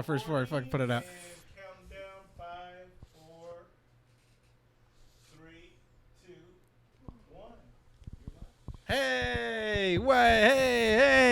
off first before I fucking put it out. Count down 5, 4, 3, 2, 1. Hey,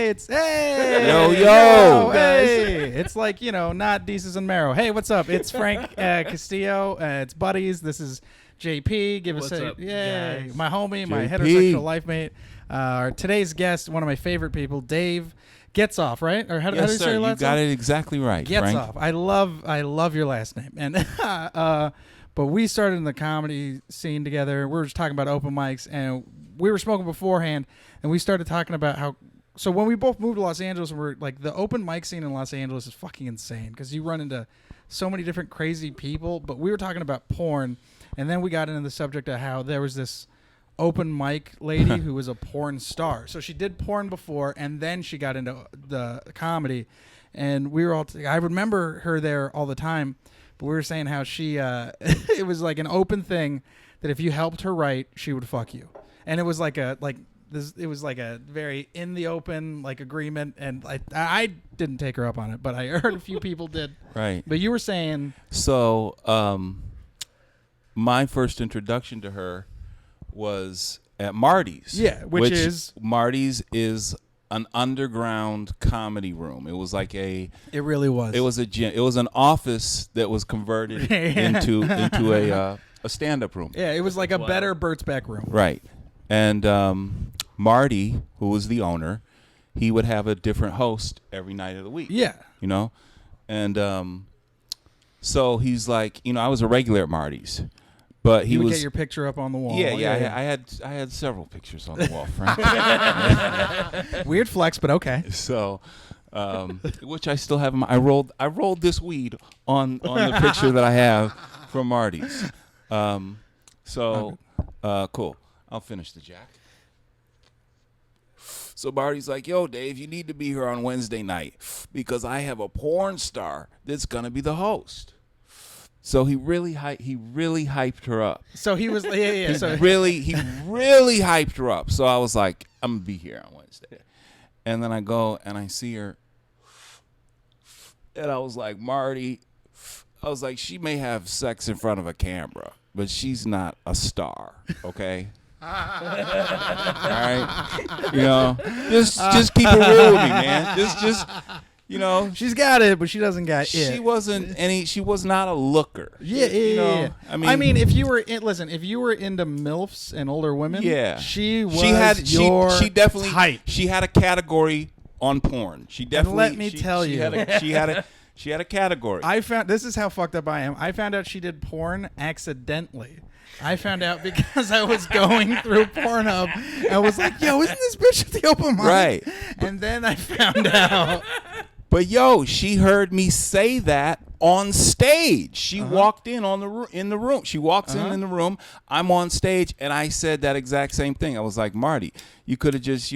it's hey. Yo, hey. It's like, not Deezus and Marrow. Hey, what's up? It's Frank Castillo. It's Buddies. This is JP. Give us What's a up, yay. guys? My homie, my JP. heterosexual life mate. Our today's guest, one of my favorite people, Dave Getzoff, right? Or how do you Yes, say sir. your You last got name? it exactly right, Frank. Getzoff. I love your last name. And but we started in the comedy scene together. We were just talking about open mics, and we were smoking beforehand, and we started talking about how. So when we both moved to Los Angeles, we're like, the open mic scene in Los Angeles is fucking insane because you run into so many different crazy people. But we were talking about porn, and then we got into the subject of how there was this open mic lady who was a porn star. So she did porn before, and then she got into the comedy. And we were all I remember her there all the time, but we were saying how she it was like an open thing that if you helped her write, she would fuck you. And it was like it was like a very in the open like agreement, and I didn't take her up on it, but I heard a few people did. Right. But you were saying, So, my first introduction to her was at Marty's. Yeah, which is Marty's is an underground comedy room. It was like it really was. It was a gym. It was an office that was converted into a stand-up room. Yeah, it was like a better Burt's Beck room. Right. And Marty, who was the owner, he would have a different host every night of the week. Yeah. And so he's like, I was a regular at Marty's. But he would was get your picture up on the wall. Yeah. I had several pictures on the wall, Frank. Weird flex, but okay. So, which I still have. I rolled this weed on the picture that I have from Marty's. Cool. I'll finish the jack. So Marty's like, yo, Dave, you need to be here on Wednesday night because I have a porn star that's gonna be the host. So he really hyped her up. So he was He really hyped her up. So I was like, I'm gonna be here on Wednesday. And then I go and I see her, and I was like, Marty, she may have sex in front of a camera, but she's not a star, okay? All right, just keep it real with me, man. Just. She's got it, but she doesn't got it. She was not a looker. Yeah. I mean, if you were into MILFs and older women, yeah, she definitely type. She had a category on porn. She definitely. And let me tell you, she had a category. This is how fucked up I am. I found out she did porn accidentally. I found out because I was going through Pornhub. I was like, yo, isn't this bitch at the open mic? Right. And then I found out. But yo, she heard me say that on stage. She walked in in the room. She walks in the room. I'm on stage, and I said that exact same thing. I was like, Marty, you could have just,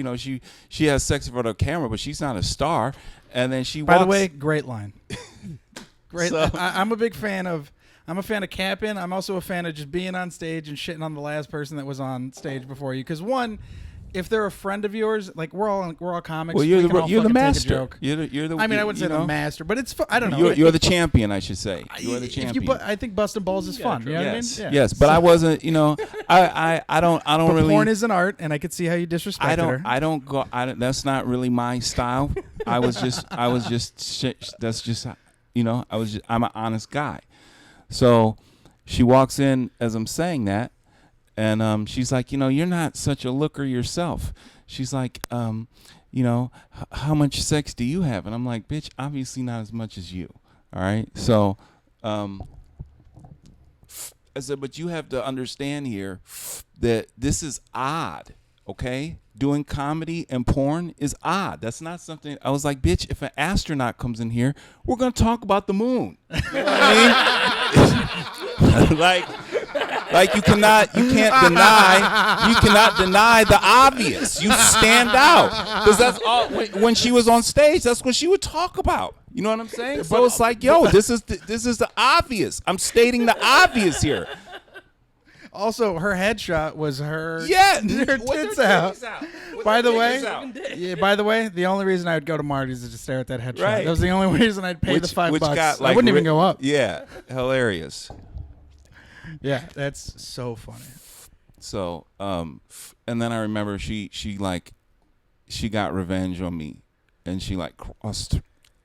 she has sex in front of a camera, but she's not a star. And then she. By the way, great line. Great. So, I'm a big fan of. I'm a fan of capping. I'm also a fan of just being on stage and shitting on the last person that was on stage before you. Because one, if they're a friend of yours, like we're all comics. Well, you're the master. You're the. I mean, I wouldn't say the master, but it's. I don't know. You're the champion, I should say. You're the champion. I think busting balls is fun. You know what I mean? Yeah. Yes, but I wasn't. I don't but really. Porn is an art, and I could see how you disrespected her. I don't go. That's not really my style. I'm an honest guy. So she walks in as I'm saying that, and she's like, you're not such a looker yourself. She's like, how much sex do you have? And I'm like, bitch, obviously not as much as you. All right. So I said, but you have to understand here that this is odd. Okay? Doing comedy and porn is odd. That's not something. I was like, bitch, if an astronaut comes in here, we're going to talk about the moon. You know what I mean? like you cannot deny the obvious. You stand out. Because that's all when she was on stage, that's what she would talk about. You know what I'm saying? So it's like, yo, this is the obvious. I'm stating the obvious here. Also, her headshot was her. Yeah, her with tits her out. titties out. With By her the way, titties out. yeah. By the way, the only reason I would go to Marty's is to stare at that headshot. Right. That was the only reason I'd pay the $5. Got, I wouldn't even go up. Yeah, hilarious. Yeah, that's so funny. So, and then I remember she got revenge on me, and she like crossed.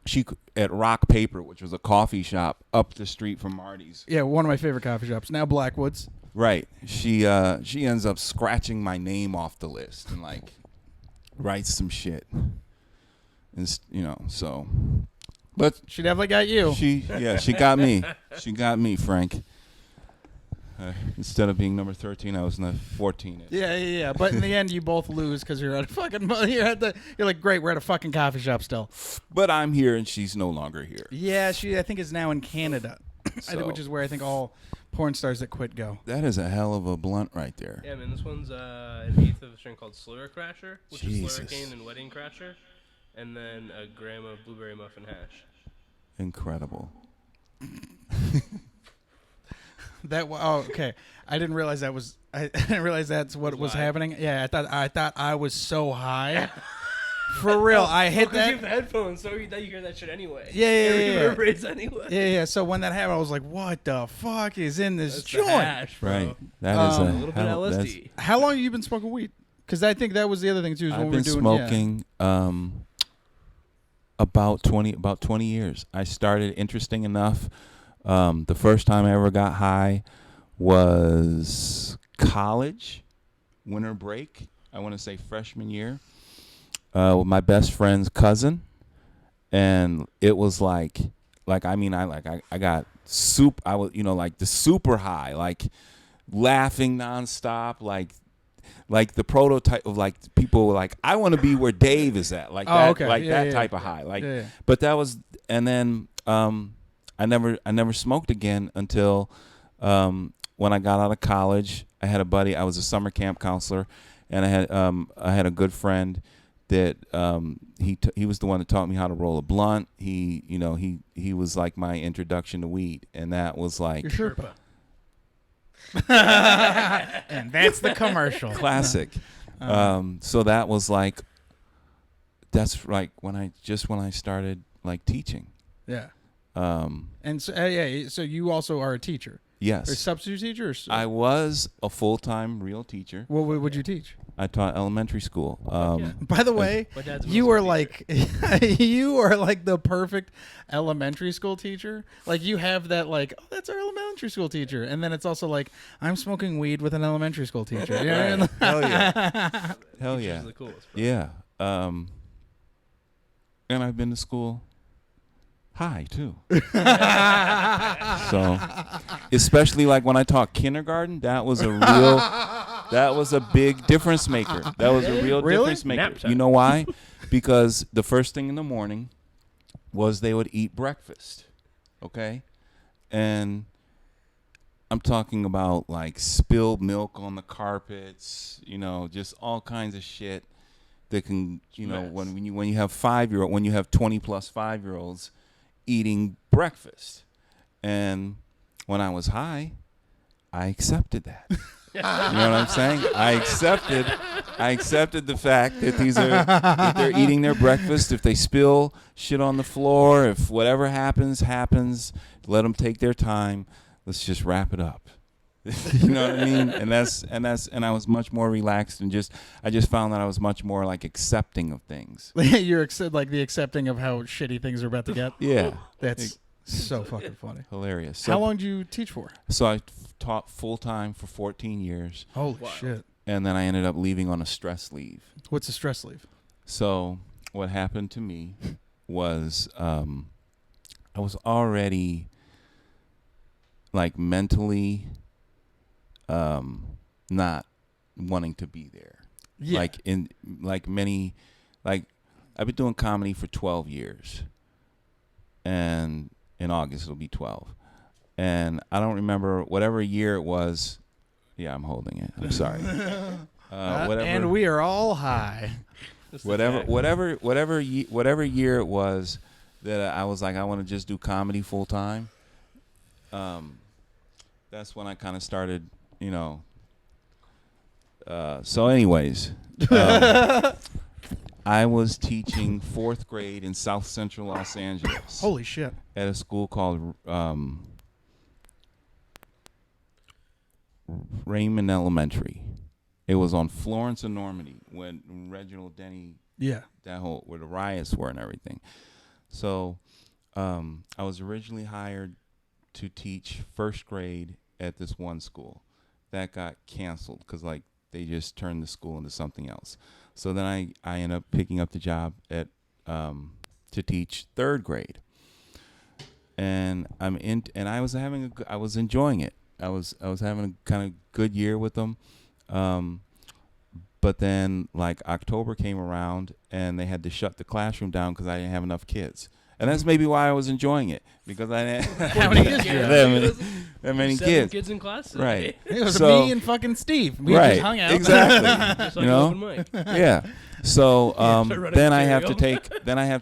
She at Rock Paper, which was a coffee shop up the street from Marty's. Yeah, one of my favorite coffee shops. Now Blackwoods. Right. She ends up scratching my name off the list and like writes some shit. And so but She definitely got you. she got me. She got me, Frank. Instead of being number 13, I was in the 14. Yeah. But in the end, you both lose because you're at a fucking. You're like, great. We're at a fucking coffee shop still. But I'm here, and she's no longer here. Yeah, she I think is now in Canada, So, which is where I think all porn stars that quit go. that is a hell of a blunt right there. Yeah, man, this one's an eighth of a strain called Slur Crasher, which Jesus. is Slurricane and Wedding Crasher, and then a gram of blueberry muffin hash. Incredible. Okay. I didn't realize that was. I didn't realize that's what was happening. Yeah, I thought I was so high. For real, I hit Because you that. have the headphones, so you hear that shit anyway. Yeah. It reverberates anyway. Yeah. So when that happened, I was like, "What the fuck is in this That's joint?" the hash, bro. Right. That is A little bit hell- of that's- LSD. How long have you been smoking weed? Because I think that was the other thing too. Is when I've we were been doing smoking about 20 years. I started interesting enough. The first time I ever got high was college, winter break. I want to say freshman year, with my best friend's cousin, and it was I got soup. I was like the super high, like laughing nonstop, like the prototype of like people were like, I want to be where Dave is at, like that, okay. like Yeah, that yeah. type of high, like. Yeah. But that was, and then I never smoked again until when I got out of college. I had a buddy. I was a summer camp counselor, and I had a good friend that he was the one that taught me how to roll a blunt. He was like my introduction to weed, and that was like Your Sherpa. And that's the commercial. classic. So that was like, that's like when I started like teaching. Yeah. Um, And so, so you also are a teacher. Or yes, substitute teacher? Or I was a full-time real teacher. what would you teach? I taught elementary school. By the way, My dad's a you middle are school like you are like the perfect elementary school teacher. Like you have that like, oh, that's our elementary school teacher, and then it's also like I'm smoking weed with an elementary school teacher. You know what I mean? Hell yeah. Hell Teachers yeah. are the coolest, bro. Yeah. And I've been to school high too. So, especially like when I taught kindergarten, that was a big difference maker. That was a real Really? difference maker. Nap time. You know why? Because the first thing in the morning was they would eat breakfast. Okay? And I'm talking about like spilled milk on the carpets, just all kinds of shit that can, Mess. when you have 20 plus 5-year-olds eating breakfast. And when I was high, I accepted that. You know what I'm saying? I accepted the fact that that they're eating their breakfast. If they spill shit on the floor, if whatever happens, let them take their time. Let's just wrap it up. You know what I mean? And I was much more relaxed and I just found that I was much more like accepting of things. You're like the accepting of how shitty things are about to get. Yeah. That's so fucking funny. Hilarious. So, How long did you teach for? So I taught full time for 14 years, Holy Wow. shit! and then I ended up leaving on a stress leave. What's a stress leave? So what happened to me was I was already like mentally not wanting to be there. Yeah. I've been doing comedy for 12 years, and in August it'll be 12. And I don't remember whatever year it was. Yeah, I'm holding it. I'm sorry. And we are all high. Whatever year it was that I was like, I want to just do comedy full time. That's when I kind of started, So anyways, I was teaching 4th grade in South Central Los Angeles. Holy shit. At a school called Raymond Elementary. It was on Florence and Normandy when Reginald Denny, Yeah. that whole where the riots were and everything. So I was originally hired to teach 1st grade at this one school. That got canceled because like they just turned the school into something else. So then I ended up picking up the job at to teach 3rd grade. And I was enjoying it. I was having a kind of good year with them. But then like October came around and they had to shut the classroom down because I didn't have enough kids. And that's maybe why I was enjoying it, because I didn't How many kids you have? that many 7 kids. kids in class Right. today. It was So- me and fucking Steve. We right. just hung out. Exactly. Just like You know? an open mic. Yeah. So Start running then I have to material.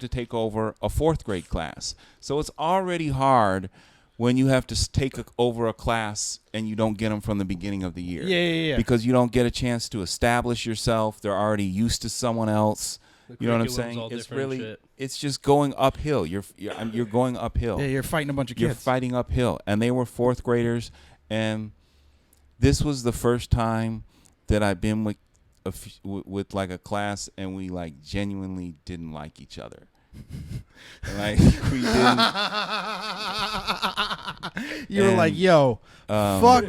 take over a 4th grade class. So it's already hard when you have to take over a class and you don't get them from the beginning of the year. Yeah. Because you don't get a chance to establish yourself. They're already used to someone else. The You know what I'm curriculum's saying? all It's different and really, shit. it's just going uphill. You're going uphill. Yeah, you're fighting a bunch of You're kids. fighting uphill. And they were 4th graders. And this was the first time that I've been with like a class and we like genuinely didn't like each other. Like we didn't. You were And, like, yo, fuck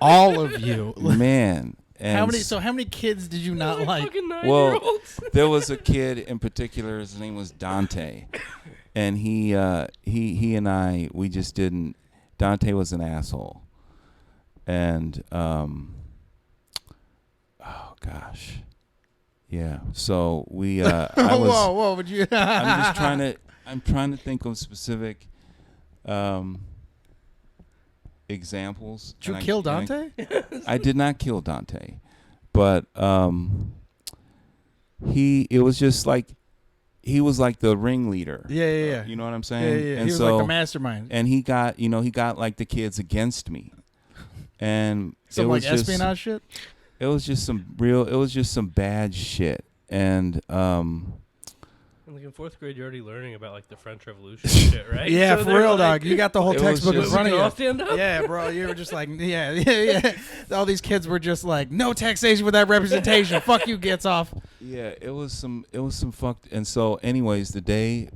all of you. Man. And How many kids did you not like? Fucking Well, 9-year-olds. there was a kid in particular. His name was Dante, and he and I, we just didn't. Dante was an asshole, and oh gosh, yeah. So we, I was. whoa! Would you? I'm trying to think of specific examples. Did you and kill and Dante? I did not kill Dante, but he was like the ringleader. Yeah. You know what I'm Yeah, saying? yeah. And He was so like the mastermind. and he got like the kids against me, and Some it like was just, espionage shit. It was just some bad shit, and Like in 4th grade, you're already learning about like the French Revolution and shit, right? Yeah, So for they're real, like, dog. You got the whole It was textbook in just- front We of can all you. stand up. Yeah, bro. You were just like, yeah. All these kids were just like, no taxation without representation. Fuck you, Getzoff. yeah, it was some fucked. And so, anyways, the day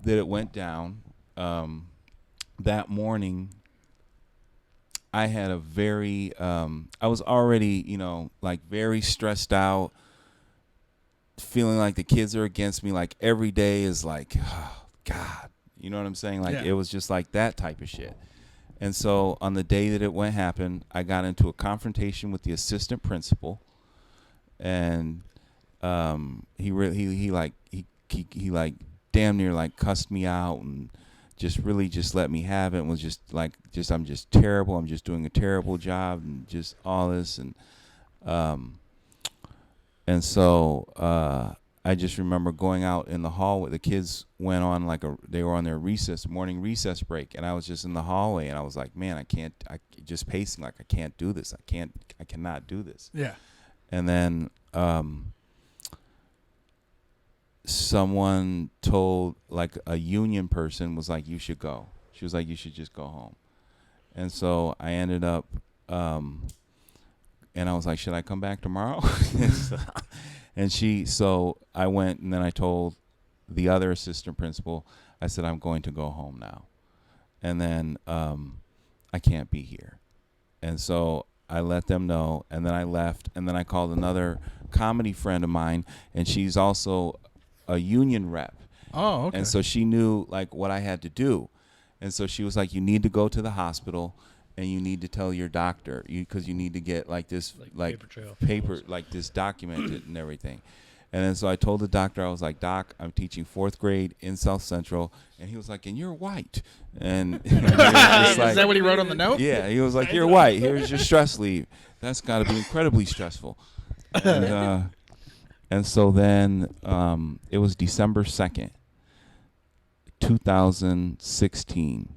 that it went down, that morning, I had a very, I was already, like very stressed out, feeling like the kids are against me. Like every day is like, oh, God, you know what I'm saying? Like Yeah. it was just like that type of shit. And so on the day that it happened, I got into a confrontation with the assistant principal, and he damn near like cussed me out and just really just let me have it, and was just like, I'm just terrible. I'm just doing a terrible job and just all this. And so I just remember going out in the hallway. The kids went on they were on their morning recess break, and I was just in the hallway, and I was like, man, I just pacing, like I can't do this. I cannot do this. Yeah. And then someone told, like a union person was like, you should go. She was like, you should just go home. And so I ended up, and I was like, should I come back tomorrow? So I went, and then I told the other assistant principal, I said, I'm going to go home now. And then I can't be here. And so I let them know, and then I left, and then I called another comedy friend of mine, and she's also a union rep. Oh, okay. And so she knew like what I had to do. And so she was like, you need to go to the hospital and you need to tell your doctor, because you need to get like this, like paper trail. like this documented and everything. And then so I told the doctor, I was like, Doc, I'm teaching 4th grade in South Central. And he was like, and you're white. And he was Is like, that what he wrote on the note? yeah, he was like, you're white. Here's your stress leave. That's got to be incredibly stressful. And so then it was December 2nd, 2016.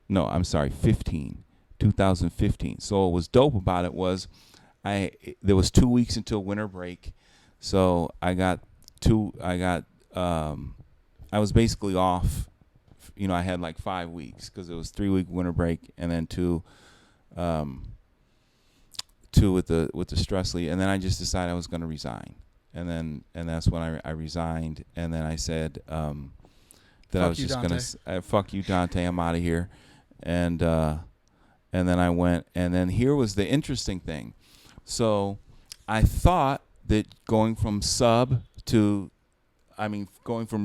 No, I'm sorry, 2015. So what was dope about it was there was 2 weeks until winter break, so I was basically off. I had like 5 weeks because it was 3-week winter break and then two with the stress leave, and then I just decided I was going to resign, and that's when I resigned, and then I said that I was just going to fuck you, Dante, I'm out of here, and then I went, and then here was the interesting thing. So I thought that going from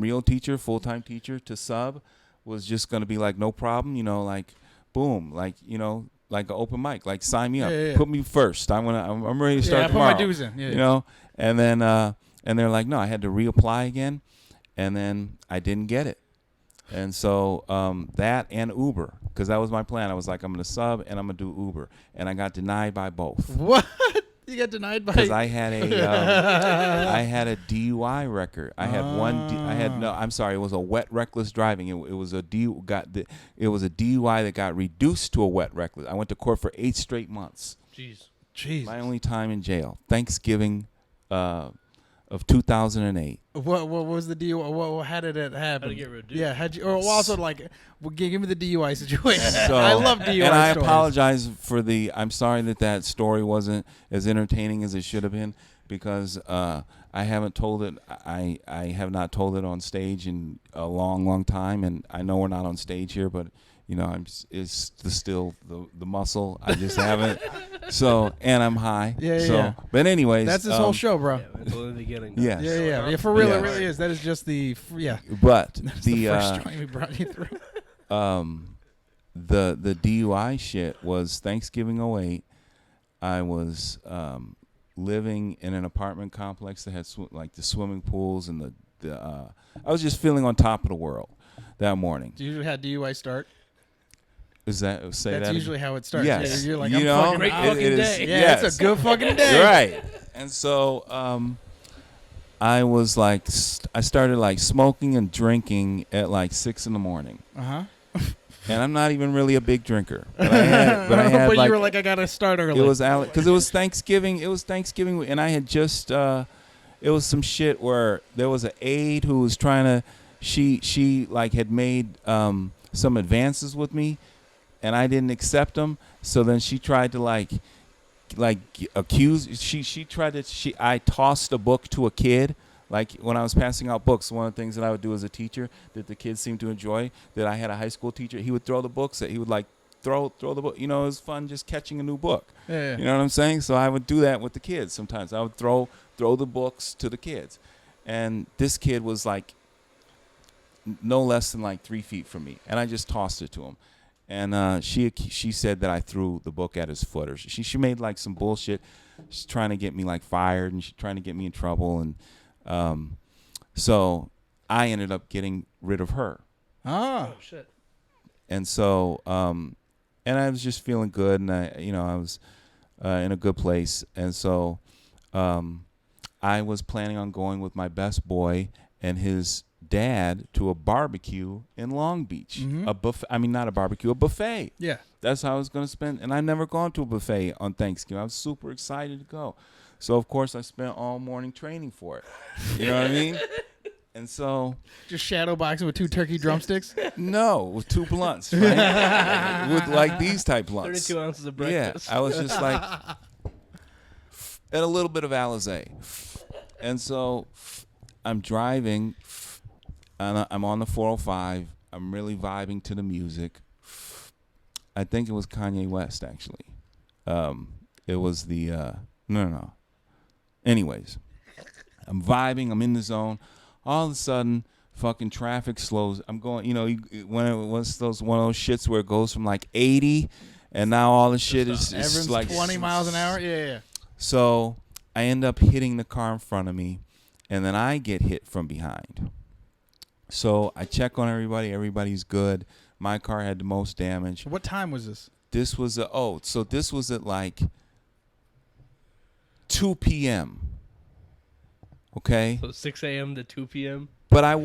real teacher, full-time teacher to sub was just going to be like no problem, like boom, like like an open mic, like sign me up, put me first. I'm ready to start tomorrow. Put my dues in, and then and they're like, no, I had to reapply again, and then I didn't get it, and so that and Uber, because that was my plan. I was like, I'm gonna sub and I'm gonna do Uber, and I got denied by both. What? You got denied by? Because I had a DUI record. I had I'm sorry, it was a wet reckless driving. It was a DUI that got reduced to a wet reckless. I went to court for 8 straight months. Jeez. My only time in jail. Thanksgiving of 2008. What was the DUI? How did it happen? How to get reduced? Yeah, also give me the DUI situation. So, I love DUI and I stories. apologize for I'm sorry that story wasn't as entertaining as it should have been, because I haven't told it. I have not told it on stage in a long time, and I know we're not on stage here, but it's still the muscle. I just haven't. So, and I'm high. Yeah. But anyways, that's this whole show, bro. Yeah, it's only the beginning. Yes. Yeah. For real, it really is. That is just the But that's the first joint we brought you through. The DUI shit was Thanksgiving '08. I was living in an apartment complex that had like the swimming pools and I was just feeling on top of the world that morning. Do you usually have DUI start? Is that That's usually how it starts. Yes. Yeah, you're like, I'm fucking great out. fucking day. Yeah, yes. it's a good fucking day. Right. And so I was like, I started like smoking and drinking at like 6 a.m. Uh-huh. And I'm not even really a big drinker. But I had but like, you were like, I got to start early. it was because it was Thanksgiving. It was Thanksgiving, and I had just it was some shit where there was an aide who was trying to. She like had made some advances with me, and I didn't accept them. So then she tried to like accuse. I tossed a book to a kid. Like when I was passing out books, one of the things that I would do as a teacher that the kids seemed to enjoy, that I had a high school teacher, he would throw the books. He would like throw the book. It was fun just catching a new book. Yeah. You know what I'm saying? So I would do that with the kids sometimes. I would throw the books to the kids. And this kid was like no less than like 3 feet from me. And I just tossed it to him. And she said that I threw the book at his foot. Or she made like some bullshit. She's trying to get me like fired, and she's trying to get me in trouble. And so I ended up getting rid of her. Oh shit. And so, and I was just feeling good, and I was in a good place. And so, I was planning on going with my best boy and his dad to a barbecue in Long Beach. Mm-hmm. Not a barbecue, a buffet. yeah. That's how I was going to spend. And I'd never gone to a buffet on Thanksgiving. I was super excited to go. So, of course, I spent all morning training for it. You know what I mean? And so... Just shadow boxing with 2 turkey drumsticks? No, with 2 blunts, right? With like these type blunts. 32 ounces of breakfast. Yeah, I was just like... and a little bit of Alizé. And so I'm driving, and I'm on the 405. I'm really vibing to the music. I think it was Kanye West, actually. It was the... No. Anyways, I'm vibing. I'm in the zone. All of a sudden, fucking traffic slows. I'm going, when it was one of those shits where it goes from like 80, and now all the shit is Everyone's like 20 miles an hour? Yeah. So I end up hitting the car in front of me, and then I get hit from behind. So I check on everybody. Everybody's good. My car had the most damage. What time was this? This was this was at like 2 p.m. Okay? So 6 a.m. to 2 p.m.? But I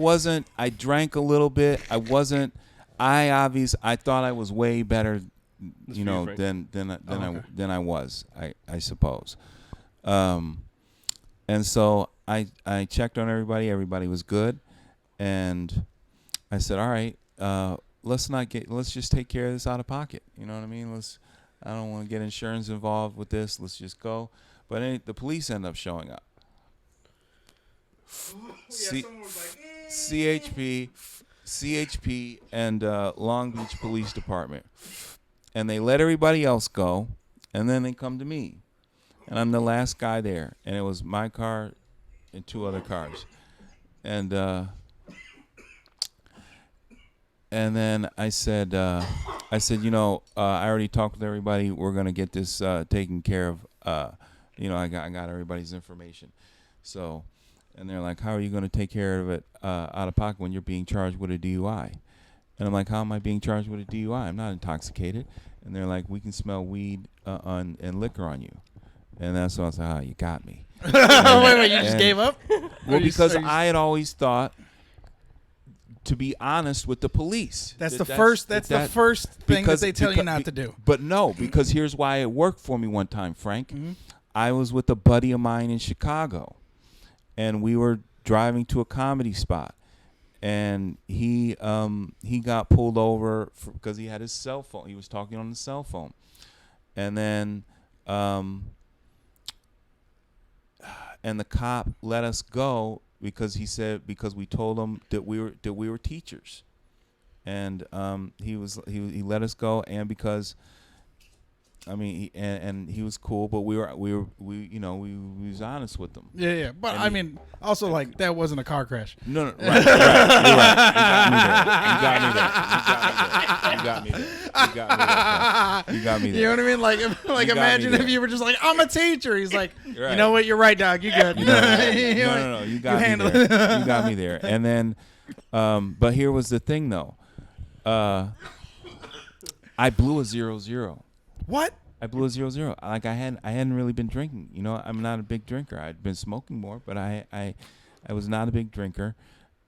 drank a little bit. I thought I was way better That's you for you, know, Frank. than I was, I suppose. And so I checked on everybody. Everybody was good, and I said, all right, let's just take care of this out of pocket. You know what I mean? I don't want to get insurance involved with this. Let's just go. But the police end up showing up. Someone was like, CHP, and Long Beach Police Department, and they let everybody else go, and then they come to me, and I'm the last guy there, and it was my car and 2 other cars, and then I said, you know, I already talked with everybody. We're gonna get this taken care of. You know, I got everybody's information, so. And they're like, how are you going to take care of it out of pocket when you're being charged with a DUI? And I'm like, how am I being charged with a DUI? I'm not intoxicated. And they're like, we can smell weed and liquor on you. And that's when I was like, oh, you got me. Wait, you just gave up? Well, because I had always thought to be honest with the police. That's the first thing that they tell you not to do. But no, because here's why it worked for me one time, Frank. Mm-hmm. I was with a buddy of mine in Chicago. And we were driving to a comedy spot, and he got pulled over because he had his cell phone. He was talking on the cell phone, and then and the cop let us go because we told him that we were teachers, and he let us go, and because. I mean, and he was cool, but we was honest with them. Yeah. But I mean, also like that wasn't a car crash. No, right. You're right. You got me there. You got me there. You know what I mean? Like imagine if you were just like, I'm a teacher. He's like, right. You know what? You're right, dog. You good. No. You got me there. You got me there. And then, but here was the thing, though. I blew a 0-0. What? I blew a 0-0. Like I hadn't really been drinking. You know, I'm not a big drinker. I'd been smoking more, but I was not a big drinker.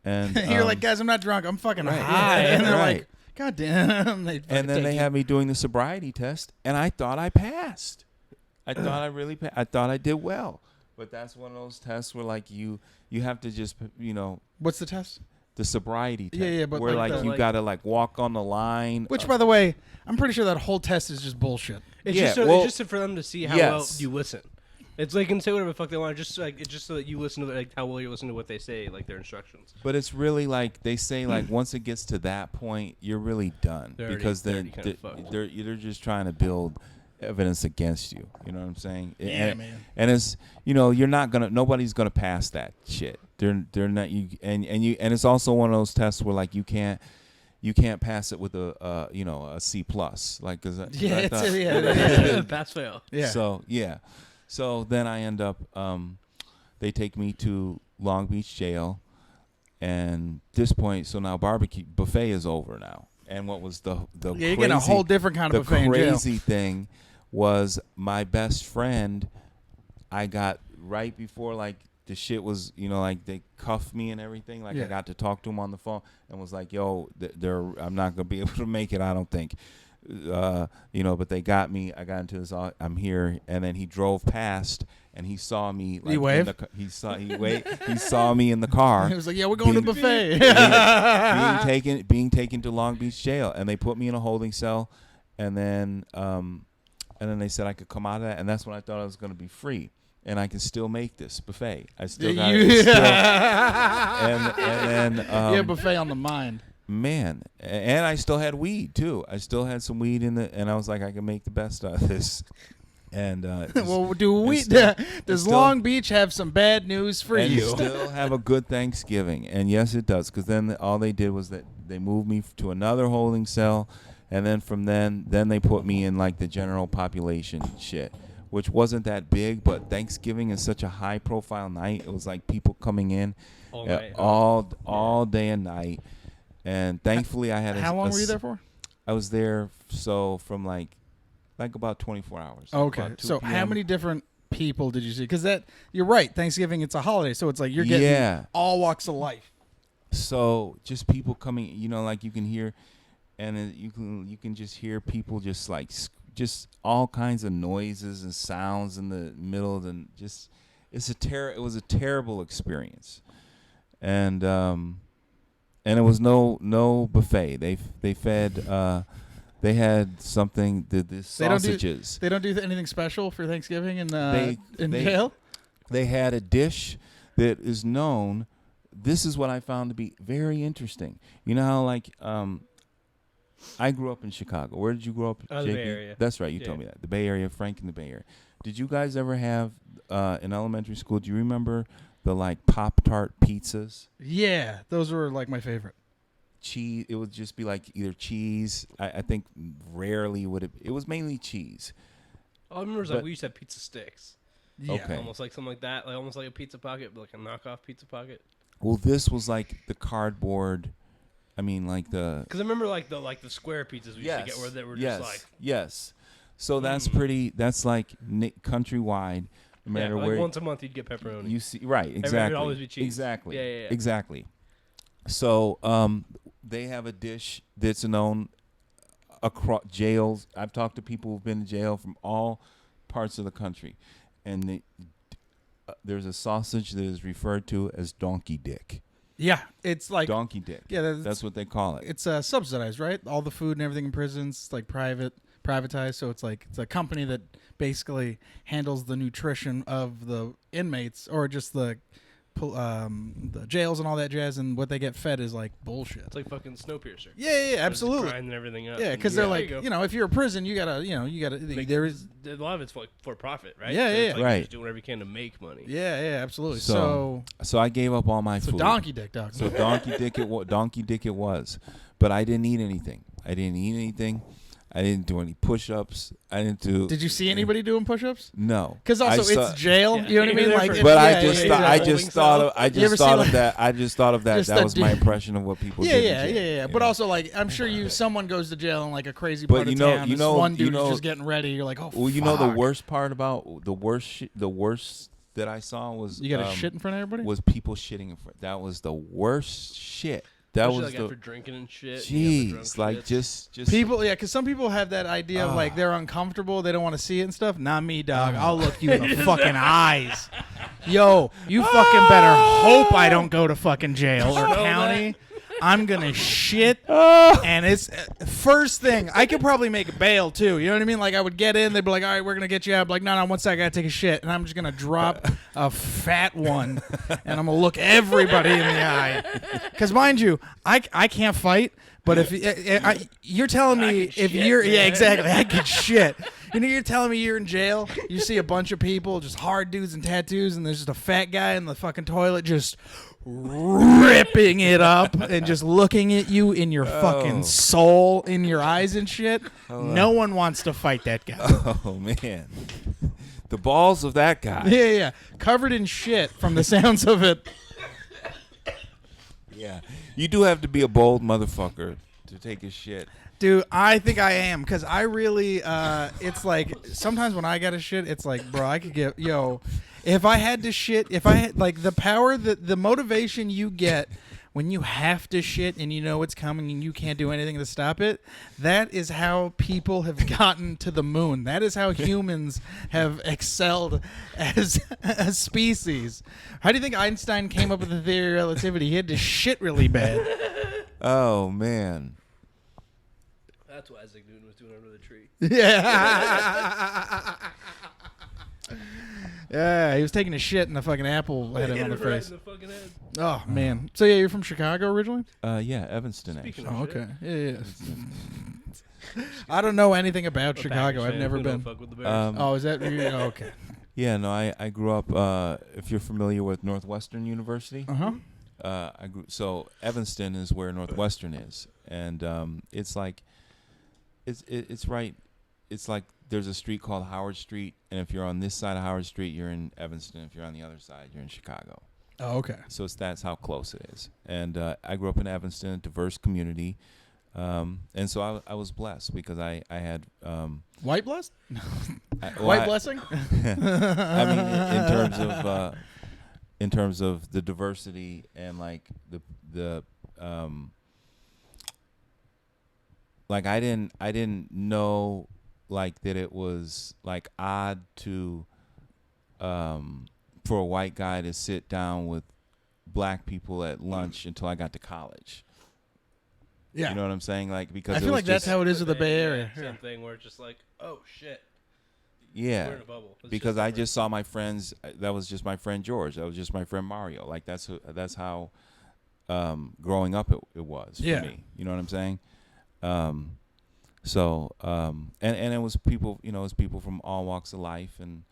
And you're like, guys, I'm not drunk. I'm fucking right, high. yeah, And they're right. like, God damn. And then they had me doing the sobriety test, and I thought I passed. I thought I really I thought I did well. But that's one of those tests where like you have to just, you know. What's the test? The sobriety test. Yeah, but where like you gotta like walk on the line. Which, by the way, I'm pretty sure that whole test is just bullshit. It's Yeah, just for them to see how well you listen. It's like, can say whatever the fuck they want. It's just so that you listen to like how well you listen to what they say, like their instructions. But it's really like they say, like once it gets to that point, you're really done because they're just trying to build evidence against you. You know what I'm saying? Yeah, man. And it's, you know, nobody's gonna pass that shit. They're not you and it's also one of those tests where like you can't pass it with a C plus, like because pass fail. Yeah. So then I end up they take me to Long Beach jail, and this point, so now barbecue buffet is over now. And what was the you're crazy, getting a whole different kind of buffet in jail. The crazy thing was my best friend. I got right before like the shit was, you know, like they cuffed me and everything. Like I got to talk to him on the phone and was like, "Yo, I'm not gonna be able to make it. I don't think." You know, but they got me. I got into this. I'm here, and then he drove past, and he saw me. Like, he waved. He saw me in the car. He was like, "Yeah, we're going to the buffet." being taken to Long Beach jail, and they put me in a holding cell, and then they said I could come out of that, and that's when I thought I was going to be free. And I can still make this buffet. I still got it. And then buffet on the mind. Man, and I still had weed too. I still had some weed and I was like, I can make the best out of this. And well, does Long Beach have some bad news for and you? Still have a good Thanksgiving, and yes, it does. Because then all they did was that they moved me to another holding cell, and then from then they put me in like the general population shit, which wasn't that big, but Thanksgiving is such a high-profile night. It was like people coming in all day and night. And thankfully, I had How long were you there for? I was there from like about 24 hours. Okay. So how many different people did you see? Because you're right. Thanksgiving, it's a holiday, so it's like you're getting all walks of life. So just people coming, you know, like you can hear and you can just hear people just like just all kinds of noises and sounds in the middle, and just it was a terrible experience, and it was no buffet. They fed. They had something. The sausages. They don't do anything special for Thanksgiving in jail. They had a dish that is known. This is what I found to be very interesting. You know how like I grew up in Chicago. Where did you grow up? The Bay Area. That's right. You told me that. The Bay Area, Frank in the Bay Area. Did you guys ever have in elementary school? Do you remember the like Pop-Tart pizzas? Yeah, those were like my favorite. Cheese. It would just be like either cheese. I think rarely would it was mainly cheese. All I remember is like we used to have pizza sticks. Yeah. Okay. Almost like something like that, like almost like a pizza pocket, but like a knockoff pizza pocket. Well, this was like the cardboard. I mean, like the. Because I remember like the square pizzas we used to get where they were just like. Yes. So that's pretty. That's like countrywide. No matter like where. Once a month you'd get pepperoni. You see, right? Exactly. It would always be cheese. Exactly. Yeah. Exactly. So they have a dish that's known across jails. I've talked to people who've been in jail from all parts of the country, and there's a sausage that is referred to as donkey dick. Yeah, it's like donkey dick. Yeah, that's what they call it. It's subsidized, right? All the food and everything in prisons, like privatized. So it's a company that basically handles the nutrition of the inmates, or just the jails and all that jazz, and what they get fed is like bullshit. It's like fucking Snowpiercer. Yeah, absolutely. Grinding everything up. Yeah, because they're like, if you're a prison, you gotta. There is a lot of it's for profit, right? Yeah, so it's like right. You're just doing whatever you can to make money. Yeah, absolutely. So I gave up all my food. Donkey dick, dog. So donkey dick it was, but I didn't eat anything. I didn't do any push-ups. I didn't do. Did you see anybody doing push-ups? No. Because also it's jail. Yeah. You know what I mean? Like, but I just thought of that. I just thought of that. That was my impression of what people did. Yeah. But also, like, I'm sure someone goes to jail in like a crazy part of town. One dude is just getting ready. You're like, oh. Well, you know the worst part about the worst that I saw was you got to shit in front of everybody. Was people shitting in front? That was the worst shit. That was like after drinking and shit. Jeez, like just people, because some people have that idea of like they're uncomfortable, they don't want to see it and stuff. Not me, dog. I'll look you in the fucking eyes. Yo, you fucking better hope I don't go to fucking jail or county. I'm gonna shit, and it's first thing. I could probably make bail too. You know what I mean? Like I would get in, they'd be like, "All right, we're gonna get you out." I'm like, no, one second, I gotta take a shit, and I'm just gonna drop a fat one, and I'm gonna look everybody in the eye. Because mind you, I can't fight, but if you're telling me exactly, I could shit. You're telling me you're in jail. You see a bunch of people, just hard dudes and tattoos, and there's just a fat guy in the fucking toilet, just ripping it up and just looking at you in your fucking soul, in your eyes and shit. No one wants to fight that guy. Oh man, the balls of that guy. Yeah, covered in shit from the sounds of it. Yeah, you do have to be a bold motherfucker to take a shit. Dude, I think I am, because I really, it's like, sometimes when I got to shit, it's like, bro, I could get, if I had to shit, if I had, like, the power, the motivation you get when you have to shit and you know it's coming and you can't do anything to stop it, that is how people have gotten to the moon. That is how humans have excelled as a species. How do you think Einstein came up with the theory of relativity? He had to shit really bad. Oh, man. That's why Isaac Newton was doing under the tree. Yeah. Yeah, he was taking a shit and the fucking apple hit him on the face. In the fucking head. Oh, man. So, yeah, you're from Chicago originally? Yeah, Evanston, Speaking actually. Oh, okay. Yeah. I don't know anything about Chicago. I've never been. Fuck with the Bears. Is that okay? Yeah, no, I grew up, if you're familiar with Northwestern University. Uh-huh. So Evanston is where Northwestern is. And it's like, it's right. It's like there's a street called Howard Street, and if you're on this side of Howard Street, you're in Evanston. If you're on the other side, you're in Chicago. Oh, okay. So that's how close it is. And I grew up in Evanston, a diverse community, and so I was blessed because I had White blessed? White blessing? I mean, in terms of the diversity and like the like I didn't know like that it was like odd to for a white guy to sit down with black people at lunch until I got to college. Yeah. You know what I'm saying? Like, because I feel like that's how it is in the Bay Area. Same thing where it's just like, oh shit. Yeah. We're in a bubble. It's Because just I different. just saw my friends. That was just my friend George. That was just my friend Mario. Like that's how growing up it was for me. You know what I'm saying? So and it was people. You know, it was people from all walks of life, and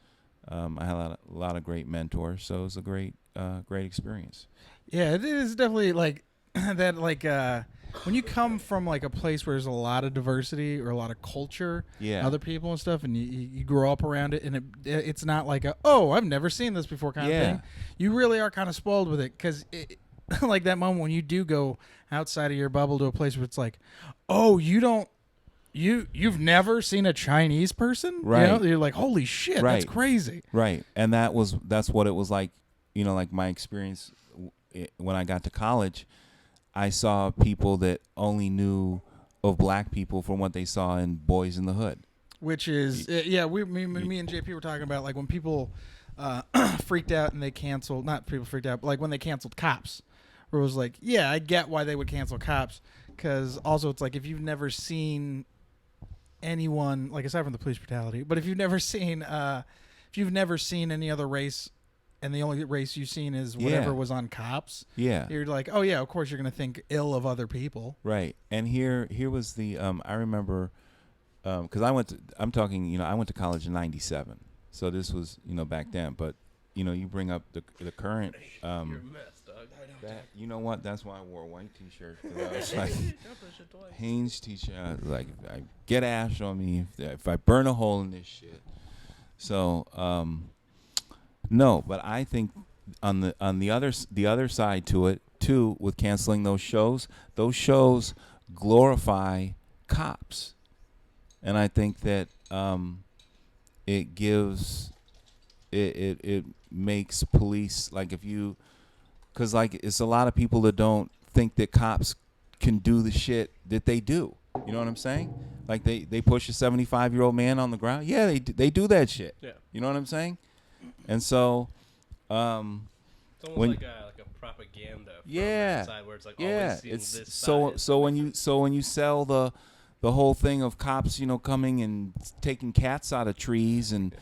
I had a lot of great mentors. So it was a great experience. Yeah, it is definitely like that. Like when you come from like a place where there's a lot of diversity or a lot of culture, other people and stuff, and you grow up around it, and it's not like I've never seen this before kind of thing. You really are kind of spoiled with it because like that moment when you do go outside of your bubble to a place where it's like, oh, you've never seen a Chinese person, right? You know? You're like, holy shit, that's crazy, right? And that's what it was like. You know, like my experience when I got to college. I saw people that only knew of black people from what they saw in Boys in the Hood. Which is, me and JP were talking about like when people freaked out and they canceled, not people freaked out, but like when they canceled Cops. Where it was like, yeah, I get why they would cancel Cops. Because also it's like if you've never seen anyone, like aside from the police brutality, but if you've never seen any other race, and the only race you've seen is whatever was on Cops. Yeah, you're like, oh yeah, of course you're gonna think ill of other people. Right. And here was the I remember because I went to college in '97, so this was back then. But you bring up the current. You're a mess, dog. You know what? That's why I wore a white T-shirt. I was like Hanes T-shirt. Like I get ash on me if I burn a hole in this shit. So. No, but I think on the other side to it too, with canceling those shows glorify cops, and I think that it gives it makes police like because like it's a lot of people that don't think that cops can do the shit that they do. You know what I'm saying? Like they push a 75-year-old man on the ground. Yeah, they do that shit. Yeah. You know what I'm saying? And so, it's almost like a propaganda. Side where it's like always seeing this side. So when you sell the whole thing of cops, coming and taking cats out of trees and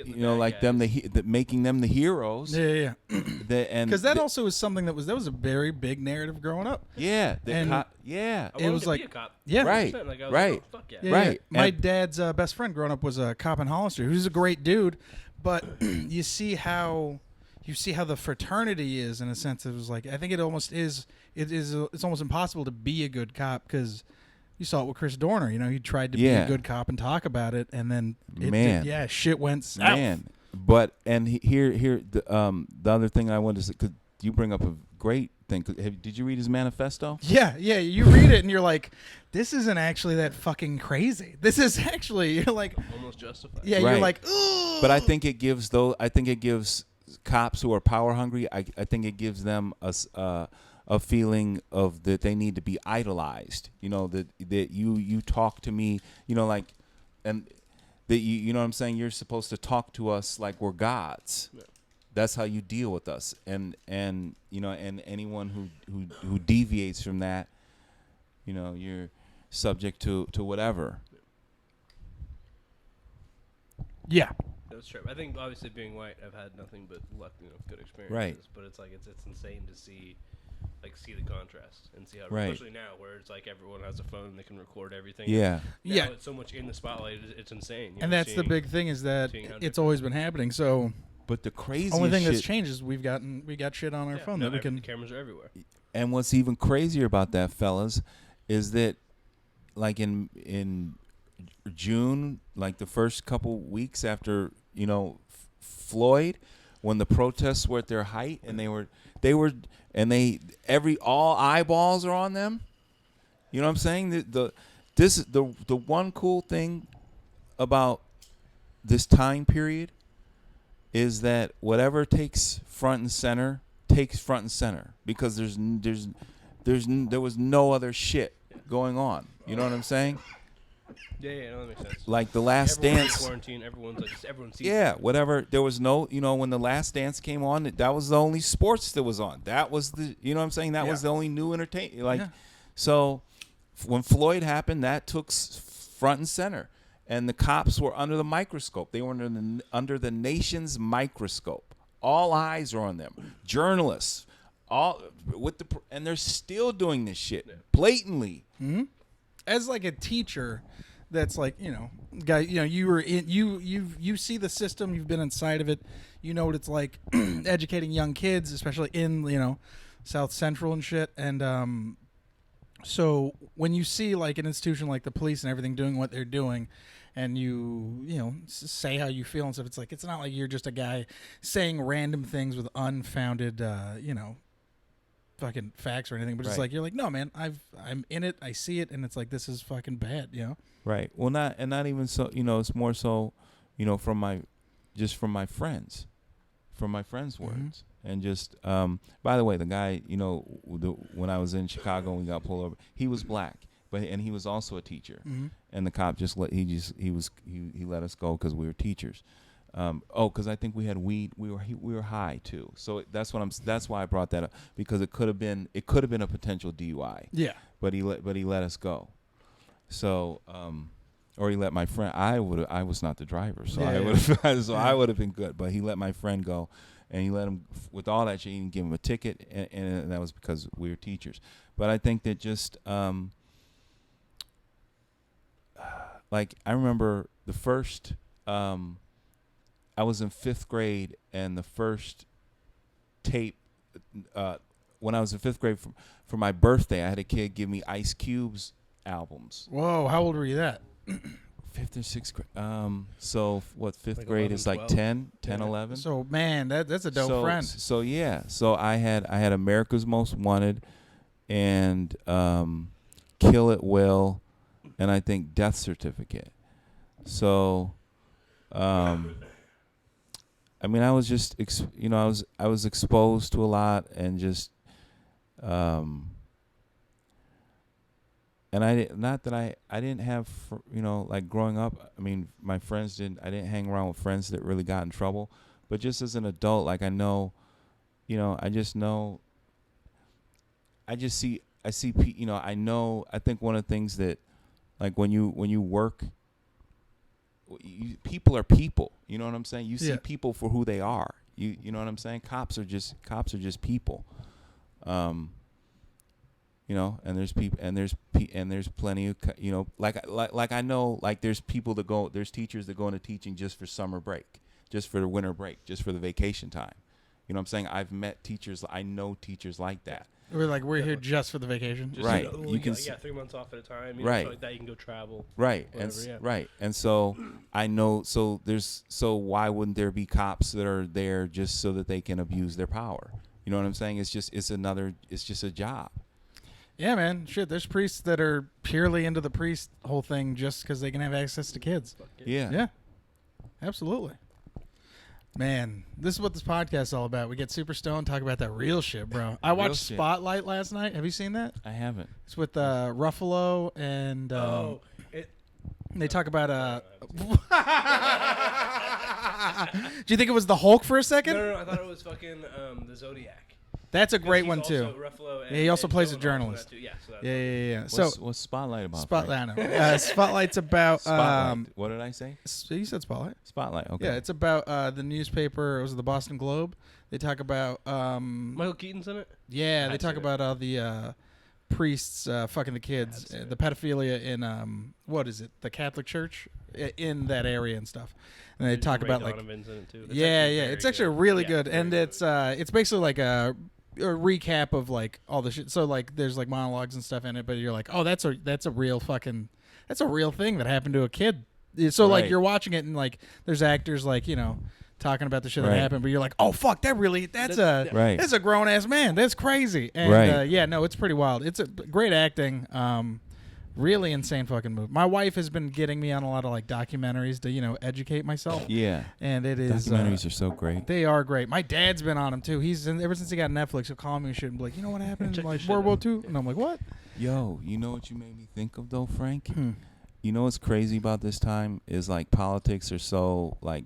like guys. Making them the heroes. Yeah. Because that also is something that was a very big narrative growing up. Yeah. It was like, a cop. Yeah. Right. Like, right. Oh, fuck yeah. Right. My dad's best friend growing up was a cop in Hollister, who's a great dude. But you see how the fraternity is in a sense. It was like I think it almost is. It's almost impossible to be a good cop because you saw it with Chris Dorner. He tried to be a good cop and talk about it, and then shit went south. But here the other thing I wanted to say, because you bring up a great thing. Did you read his manifesto? Yeah. You read it and you're like, this isn't actually that fucking crazy. This is actually you're like almost justified. Yeah, right. You're like, ugh. But I think it gives cops who are power hungry. I think it gives them a feeling of that they need to be idolized. That you talk to me. And that you know what I'm saying. You're supposed to talk to us like we're gods. Yeah. That's how you deal with us, and anyone who deviates from that, you're subject to whatever. Yeah, that's true. I think obviously being white, I've had nothing but good experiences. Right. But it's like it's insane to see the contrast and see how, right. especially now where it's like everyone has a phone, they can record everything. Yeah. Now it's so much in the spotlight. It's insane. And that's the big thing is that it's always been happening. So. But the crazy only thing that's changed is we got shit on our phone that we can. The cameras are everywhere. And what's even crazier about that, fellas, is that like in June, like the first couple weeks after Floyd, when the protests were at their height and all eyeballs are on them. You know what I'm saying? The one cool thing about this time period is that whatever takes front and center because there was no other shit going on. You know what I'm saying? Yeah, no, that makes sense. Like the Last Dance. Quarantine, everyone sees Yeah, it. whatever. There was no, when the Last Dance came on, that was the only sports that was on. That was the, you know what I'm saying? That was the only new entertainment. Like, so when Floyd happened, that took front and center. And the cops were under the microscope. They were under the nation's microscope. All eyes are on them. Journalists, and they're still doing this shit blatantly. Mm-hmm. As like a teacher, that's like, guy, you were in, you see the system. You've been inside of it. You know what it's like educating young kids, especially in South Central and shit. And so when you see like an institution like the police and everything doing what they're doing, and you say how you feel and stuff, it's not like you're just a guy saying random things with unfounded fucking facts or anything, but it's like you're like, no man, I'm in it, I see it, and it's like, this is fucking bad, Right. Well, not even so, it's more so, from my friends, words. And just by the way, the guy, when I was in Chicago and we got pulled over, he was black, and he was also a teacher. Mm-hmm. And the cop he let us go because we were teachers. Because I think we had weed. We were high too. So that's why I brought that up, because it could have been a potential DUI. Yeah. But he let us go. So or he let my friend. I was not the driver, so I would have been good. But he let my friend go, and he let him with all that shit. He didn't give him a ticket, and that was because we were teachers. But I think that just like I remember the first. I was in 5th grade, and the first tape, when I was in 5th grade for my birthday, I had a kid give me Ice Cube's albums. Whoa, how old were you at? 5th or 6th grade. So what, 5th like grade 11, is like 12. 10, 11. So man, that's a dope friend. So yeah, so I had America's Most Wanted, and Kill It Will, and I think Death Certificate. So, I mean, I was just, I was exposed to a lot, and just, and I didn't have, like growing up. I mean, my friends I didn't hang around with friends that really got in trouble. But just as an adult, like I know, I think one of the things that, like when you work. People are people. You know what I'm saying? You see people for who they are. You know what I'm saying? Cops are just people. And there's people, and there's plenty of, like I know, like there's teachers that go into teaching just for summer break, just for the winter break, just for the vacation time. You know what I'm saying? I've met teachers. I know teachers like that. We're here just for the vacation. Just right. You can 3 months off at a time. Right. Like that, you can go travel. Right. Whatever, Right. And so I know. So why wouldn't there be cops that are there just so that they can abuse their power? You know what I'm saying? It's just a job. Yeah, man. Shit, there's priests that are purely into the priest whole thing just because they can have access to kids. Yeah. Yeah. Absolutely. Man, this is what this podcast is all about. We get super stoned, talk about that real shit, bro. I watched Spotlight last night. Have you seen that? I haven't. It's with Ruffalo and they talk about Do you think it was the Hulk for a second? No, I thought it was fucking the Zodiac. That's a great one too. Ruffalo and, he also plays a journalist. Yeah, yeah. What's Spotlight about? Spotlight. I know. Spotlight's about. Spotlight. What did I say? You said Spotlight. Spotlight. Okay. Yeah, it's about the newspaper. It was the Boston Globe. They talk about. Michael Keaton's in it. Yeah, they talk about all the priests fucking the kids, the pedophilia in what is it? The Catholic Church in that area and stuff. And they talk about like. Donovan's in it too. It's actually really good, and it's basically like a recap of like all the shit. So like there's like monologues and stuff in it, but you're like, oh, that's a real thing that happened to a kid. So like you're watching it and like there's actors like talking about the shit that happened, but you're like, oh fuck, that's a grown ass man. That's crazy. And it's pretty wild. It's a great acting. Really insane fucking movie. My wife has been getting me on a lot of like documentaries to educate myself. Yeah, and it is documentaries are so great. They are great. My dad's been on them too. Ever since he got Netflix, he'll call me and shit and be like, you know what happened in like World War II? And I'm like, what? Yo, you know what you made me think of though, Frank? You know what's crazy about this time is like politics are so like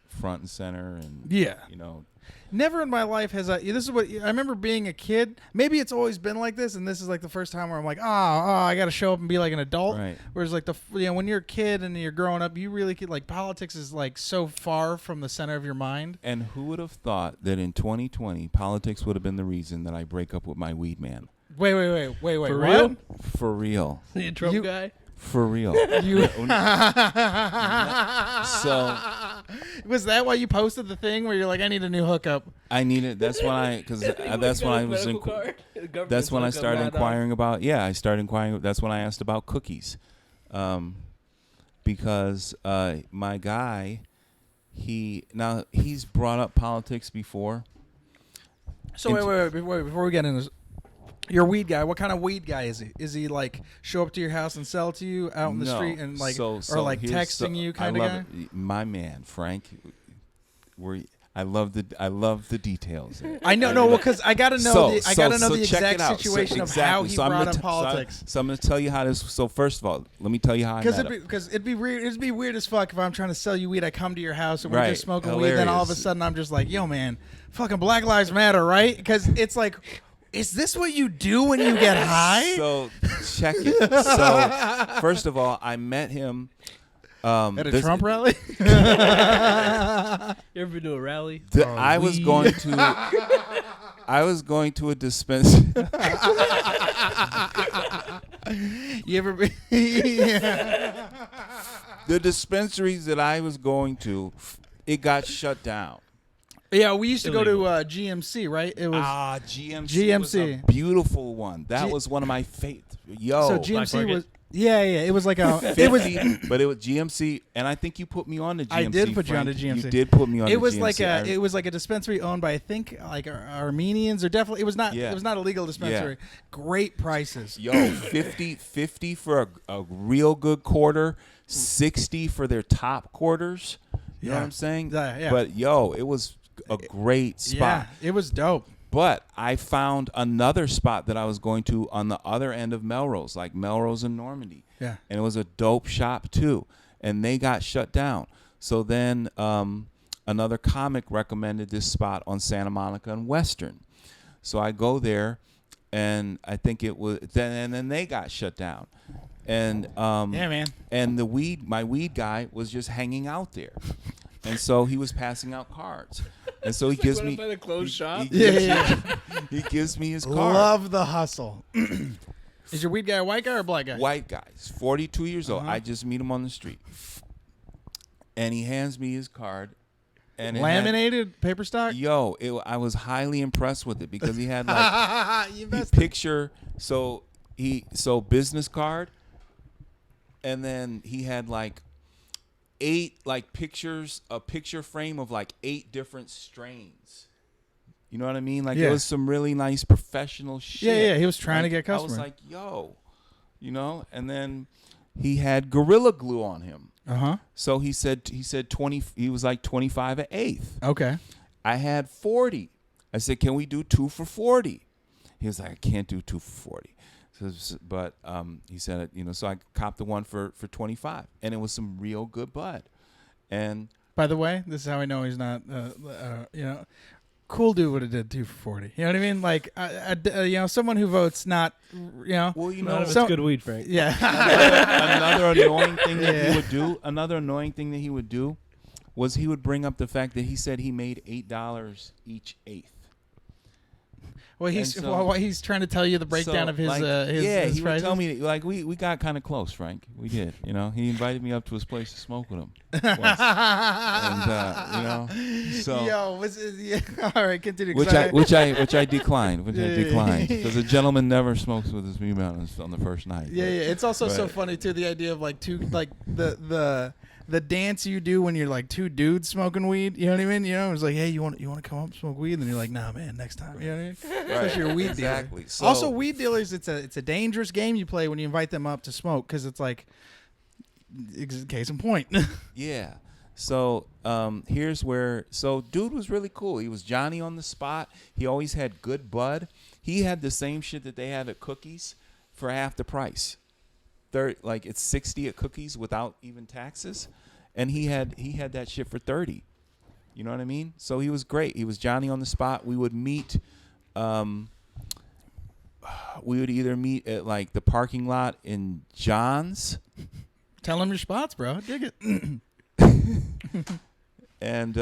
front and center, and Yeah. you know. Never in my life has this is what I remember being a kid. Maybe it's always been like this, and this is like the first time where I'm like, I got to show up and be like an adult. Right. Whereas like when you're a kid and you're growing up, you really could, like, politics is like so far from the center of your mind. And who would have thought that in 2020 politics would have been the reason that I break up with my weed man? Wait. For what? real? For real. The Trump guy? For real. You So was that why you posted the thing where you're like, I need a new hookup? I needed. That's when I that's when I was that's when I started inquiring about. Yeah, I started inquiring. That's when I asked about cookies, because my guy, he's brought up politics before. So wait, before we get into this, your weed guy, what kind of weed guy is he? Is he like show up to your house and sell to you out in the street and like, or like texting you kind of guy? My man, Frank, I love the details. I know, because I gotta know the exact situation of how he brought up politics. So I'm gonna tell you how this. So first of all, let me tell you how I met him. Because it'd be weird as fuck if I'm trying to sell you weed. I come to your house and we're Right. just smoking weed. Hilarious. Then all of a sudden I'm just like, yo, man, fucking Black Lives Matter, right? Because it's like, is this what you do when you get high? So check it. So first of all, I met him at a Trump rally. You ever been to a rally? I was going to a dispensary. You ever been? The dispensaries that I was going to, it got shut down. Yeah, we used to go to GMC, right? It was GMC was a beautiful one. That was one of my favorites. Yo, so GMC was. Yeah. It was like a. 50, it was, but it was GMC, and I think you put me on to GMC. I did put Frank. you on to GMC. You did put me on. It to was GMC. it was like a dispensary owned by, I think, like Armenians, or definitely it was not. Yeah. It was not a legal dispensary. Yeah. Great prices. Yo, 50 for a real good quarter, 60 for their top quarters. You know what I'm saying? Yeah. But yo, it was a great spot. Yeah, it was dope. But I found another spot that I was going to on the other end of Melrose, like Melrose and Normandy. Yeah. And it was a dope shop too. And they got shut down. So then another comic recommended this spot on Santa Monica and Western. So I go there, and I think it was then they got shut down. And yeah, man. And my weed guy was just hanging out there. And so he was passing out cards. And so he gives me by the closed shop. He gives me his card. Love the hustle. Is your weed guy a white guy or a black guy? White guy. He's 42 years old. I just meet him on the street. And he hands me his card. And laminated paper stock? Yo, I was highly impressed with it because he had like picture. So business card. And then he had like 8 like pictures, a picture frame of like 8 different strains. You know what I mean? Like it was some really nice professional shit. Yeah. He was trying to get customers. I was like, yo, you know. And then he had Gorilla Glue on him. So he said 20. He was like 25 an eighth. Okay. I had 40. I said, can we do 2 for 40? He was like, I can't do 2 for 40. But he said, you know, so I copped the one for 25, and it was some real good bud. And by the way, this is how I know he's not, you know, cool dude would have did 2 for 40. You know what I mean? Like, you know, someone who votes not, you know. Well, you know, know, it's good weed, Frank. Yeah. another annoying thing that he would do. Another annoying thing that he would do was he would bring up the fact that he said he made $8 each eighth. Well, he's trying to tell you the breakdown of his his he prices. would tell me, like, we got kind of close, Frank. We did, you know. He invited me up to his place to smoke with him once. And you know, so yo, all right, continue. Which I declined, because a gentleman never smokes with his female on the first night. Yeah. It's also so funny too, the idea of like the dance you do when you're like 2 dudes smoking weed. You know what I mean? You know, it's like, hey, you want to come up and smoke weed? And then you're like, nah, man, next time. You know what I mean? Especially your weed dealer. So, also, weed dealers, it's a dangerous game you play when you invite them up to smoke, because it's like, case in point. Yeah. So here's where. So dude was really cool. He was Johnny on the spot. He always had good bud. He had the same shit that they have at Cookies. for half the price. Like it's 60 at Cookies without even taxes, and he had that shit for 30. You know what I mean? So he was great. He was Johnny on the spot. We would meet. We would either meet at like the parking lot in John's. Tell him your spots, bro. Dig it. And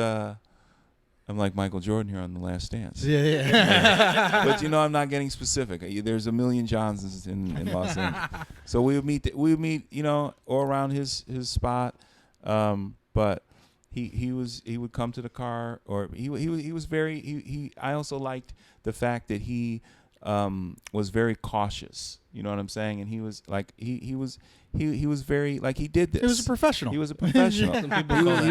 I'm like Michael Jordan here on The Last Dance. Yeah. But I'm not getting specific. There's a million Johnsons in Los Angeles. So we would meet, all around his spot. But he would come to the car, or he was very. I also liked the fact that he was very cautious. You know what I'm saying? And he was like he was very like he did this. He was a professional. He was a professional. Some people call that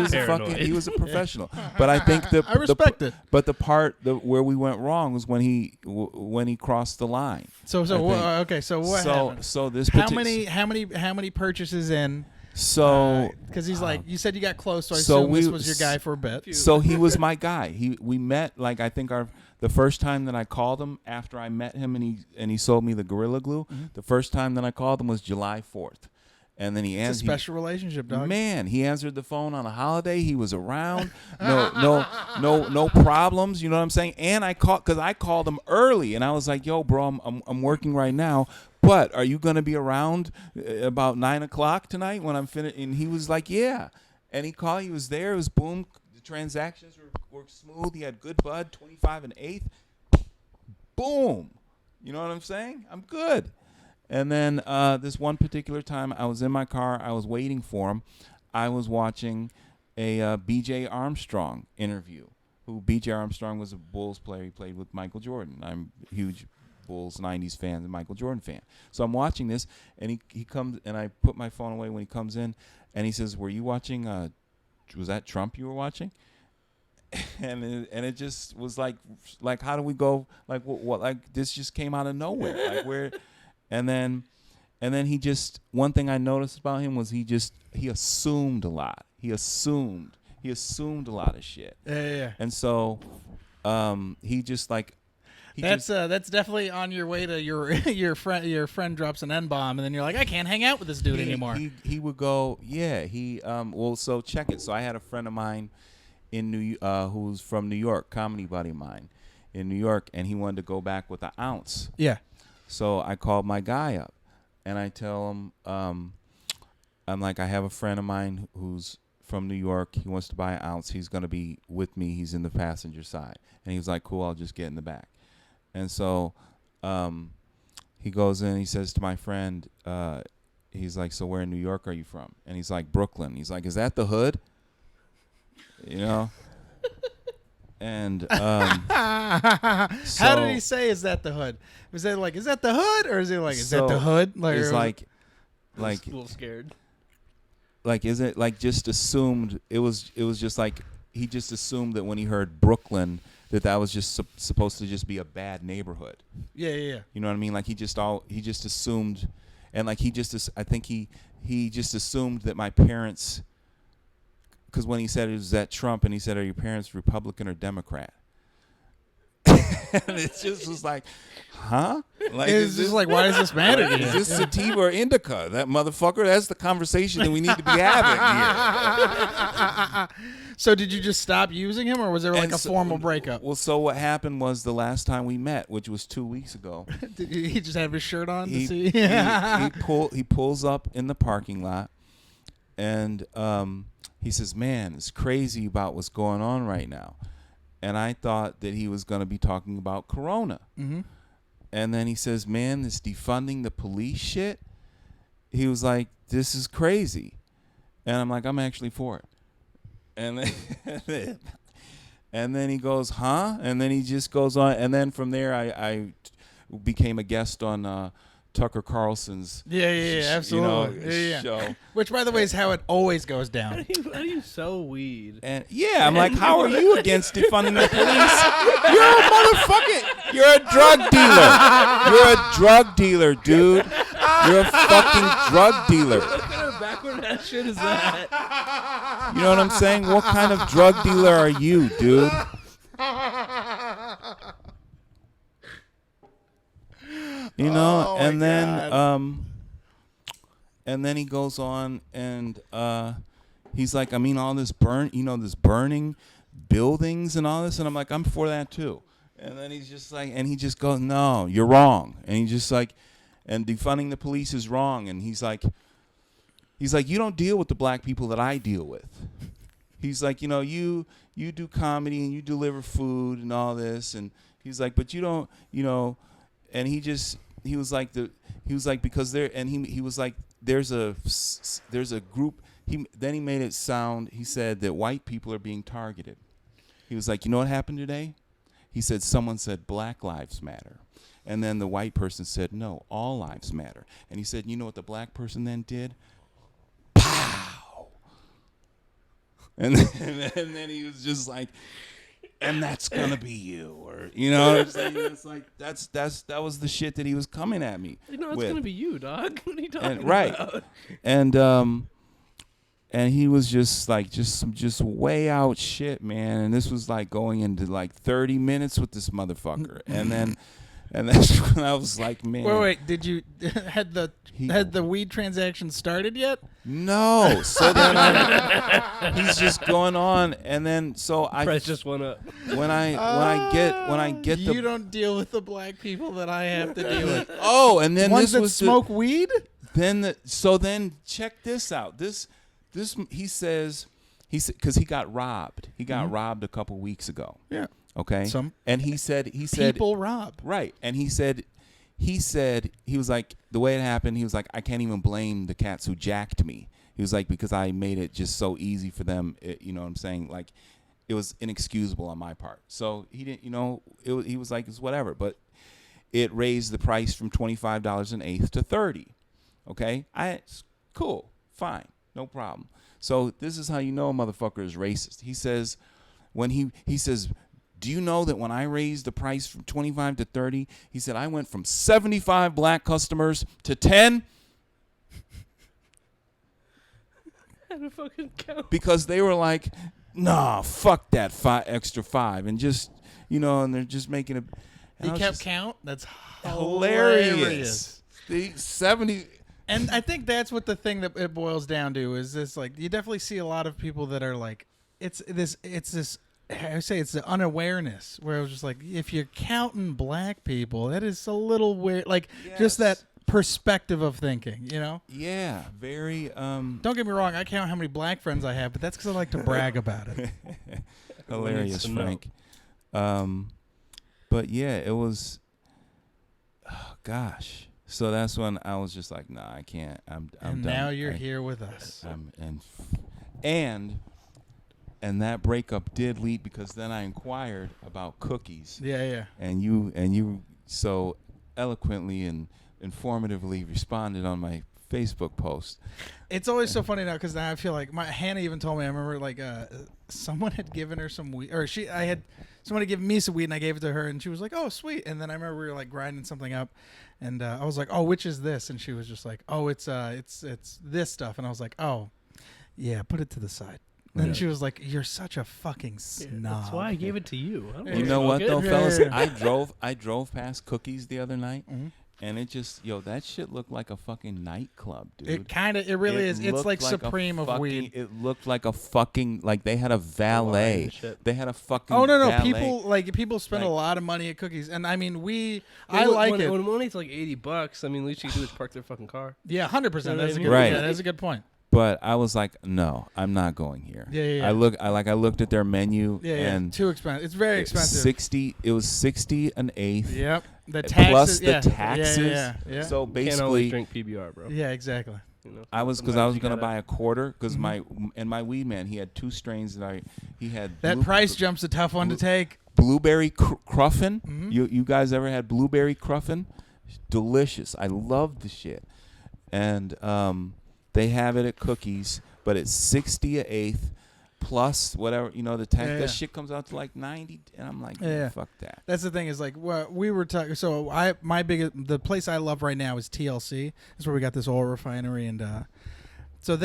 he was a professional. But I think I respect it. But the part where we went wrong was when he crossed the line. So okay. So what happened? So this how many purchases in? So because he's like you said you got close, so I so assume this was your guy for a bit. So he was my guy. We met like I think the first time that I called him after I met him and he sold me the Gorilla Glue. Mm-hmm. The first time that I called him was July 4th. And then it's a special relationship, dog. Man, he answered the phone on a holiday. He was around. No problems. You know what I'm saying? And I called him early, and I was like, "Yo, bro, I'm working right now, but are you gonna be around about 9:00 tonight when I'm finished?" And he was like, "Yeah." And he called. He was there. It was boom. The transactions were smooth. He had good bud, 25 1/8. Boom. You know what I'm saying? I'm good. And then this one particular time, I was in my car. I was waiting for him. I was watching a B.J. Armstrong interview. B.J. Armstrong was a Bulls player. He played with Michael Jordan. I'm a huge Bulls 90s fan and Michael Jordan fan. So I'm watching this, and he comes, and I put my phone away when he comes in, and he says, "Were you watching, was that Trump you were watching?" And it just was like how do we go, like what like this just came out of nowhere, like where. And then he just, one thing I noticed about him was he assumed a lot. He assumed a lot of shit. Yeah. And so he just like that's definitely on your way to your friend drops an N-bomb, and then you're like, I can't hang out with this dude anymore. He would go, yeah, so check it. So I had a friend of mine in who's from New York, comedy buddy of mine in New York, and he wanted to go back with an ounce. Yeah. So I called my guy up, and I tell him, I'm like, I have a friend of mine who's from New York. He wants to buy an ounce. He's going to be with me. He's in the passenger side. And he was like, cool, I'll just get in the back. And so he goes in, he says to my friend, he's like, so where in New York are you from? And he's like, Brooklyn. He's like, is that the hood? You know? And how did he say, is that the hood? Was it like, is that the hood? Or is it like, is that the hood? Like, it's like a little scared. Like, is it like just assumed, it was just like, he just assumed that when he heard Brooklyn, that was just supposed to just be a bad neighborhood. Yeah. You know what I mean? Like he just assumed, and like I think he just assumed that my parents, because when he said it was that Trump, and he said, are your parents Republican or Democrat? And it just was like, huh? Like, it's just like, why does this matter to you? Is this sativa or indica? That motherfucker, that's the conversation that we need to be having here. So did you just stop using him, or was there like a formal breakup? Well, so what happened was the last time we met, which was 2 weeks ago. Did he just have his shirt on to see? He pulls up in the parking lot, and he says, man, it's crazy about what's going on right now. And I thought that he was going to be talking about Corona. Mm-hmm. And then he says, man, this defunding the police shit. He was like, this is crazy. And I'm like, I'm actually for it. And then he goes, huh? And then he just goes on. And then from there, I became a guest on Tucker Carlson's absolutely. Show. Which, by the way, is how it always goes down. How do you sell weed? And I'm like, how are you against defunding the police? You're a motherfucker. You're a drug dealer. You're a drug dealer, dude. You're a fucking drug dealer. What kind of backward ass shit is that? You know what I'm saying? What kind of drug dealer are you, dude? You know, Oh, and my then God. and then he goes on and he's like, I mean, all this this burning buildings and all this, and I'm like, I'm for that too. And then he's just like, and he just goes, no, you're wrong. And he's just like, and defunding the police is wrong. And he's like, you don't deal with the black people that I deal with. He's like, you do comedy and you deliver food and all this, and he's like, but you don't, and he was like because there, and he was like, there's a group. Then he made it sound. He said that white people are being targeted. He was like, you know what happened today? He said someone said Black Lives Matter. And then the white person said, no, all lives matter. And he said, you know what the black person then did? Pow! And then he was just like, and that's going to be you. Or, you know what I'm saying? It's like, that was the shit that he was coming at me it's going to be you, dog. What are you talking about? Right. And he was just like, just way out shit, man. And this was like going into like 30 minutes with this motherfucker. And that's when I was like, man. Wait. Did you had the weed transaction started yet? No. So then he's just going on, and then so I price just went up. When I get you don't deal with the black people that I have to deal with. Oh, and then ones this that was smoke weed. Then check this out. This he says because he got robbed. He got robbed a couple weeks ago. Yeah. Okay. And he said people rob. Right. And he said he was like, the way it happened, he was like, I can't even blame the cats who jacked me. He was like, because I made it just so easy for them. You know what I'm saying? Like, it was inexcusable on my part. So he didn't, he was like, it's whatever. But it raised the price from $25 an eighth to $30. Okay. Cool. Fine. No problem. So this is how you know a motherfucker is racist. He says, he says, do you know that when I raised the price from 25 to 30, he said I went from 75 black customers to 10? How to fucking count? Because they were like, nah, fuck that extra 5. And just, and they're just making it. He kept count? That's hilarious. The 70. And I think that's what the thing that it boils down to is this, like, you definitely see a lot of people that are like, it's this, I say it's the unawareness where I was just like, if you're counting black people, that is a little weird. Like, just that perspective of thinking, Yeah, very. Don't get me wrong, I count how many black friends I have, but that's because I like to brag about it. Hilarious, Frank. But yeah, it was. Oh gosh. So that's when I was just like, nah, I can't. I'm and done. Now you're here with us. And that breakup did lead because then I inquired about cookies. Yeah. And you so eloquently and informatively responded on my Facebook post. It's always so funny now because now I feel like Hannah even told me. I remember like someone had given her some weed, or someone had given me some weed and I gave it to her and she was like, oh sweet. And then I remember we were like grinding something up, and I was like, oh, which is this? And she was just like, oh, it's this stuff. And I was like, oh, yeah, put it to the side. And then she was like, "You're such a fucking snob." That's why I gave it to you. You know what though, fellas? Yeah. I drove past Cookies the other night, and it just that shit looked like a fucking nightclub, dude. It really is. It's like Supreme of weed. It looked like a fucking they had a valet. They had a fucking. Oh no, valet. people spend a lot of money at Cookies, and I mean I when, like it. When money's like $80, I mean, at least you can do is park their fucking car. Yeah, 100%. That's a good. Right. Yeah, that's a good point. But I was like, no, I'm not going here. Yeah. I looked at their menu. And too expensive. It's very expensive. It was 60 an eighth. Yep. The taxes. Plus the taxes. Yeah. So basically, can't always drink PBR, bro. Yeah, exactly. I was gonna buy a quarter because my weed man, he had 2 strains that he had. That price jump's a tough one to take. Blueberry cruffin. You guys ever had blueberry cruffin? Delicious. I love the shit. And they have it at Cookies, but it's 60 an eighth plus whatever, the tax. That shit comes out to like 90, and I'm like, fuck that. That's the thing is like we were talking. So the place I love right now is TLC. That's where we got this oil refinery, and so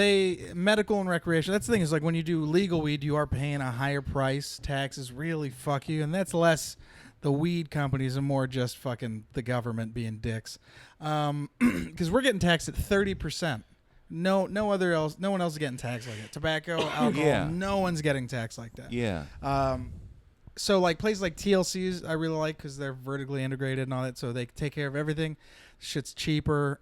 medical and recreation. That's the thing is like when you do legal weed, you are paying a higher price. Taxes really fuck you, and that's less The weed companies are more just fucking the government being dicks, because we're getting taxed at 30%. No one else is getting taxed like that. Tobacco, alcohol, no one's getting taxed like that. Yeah. So like places like TLC's, I really like because they're vertically integrated and all that, so they take care of everything. Shit's cheaper,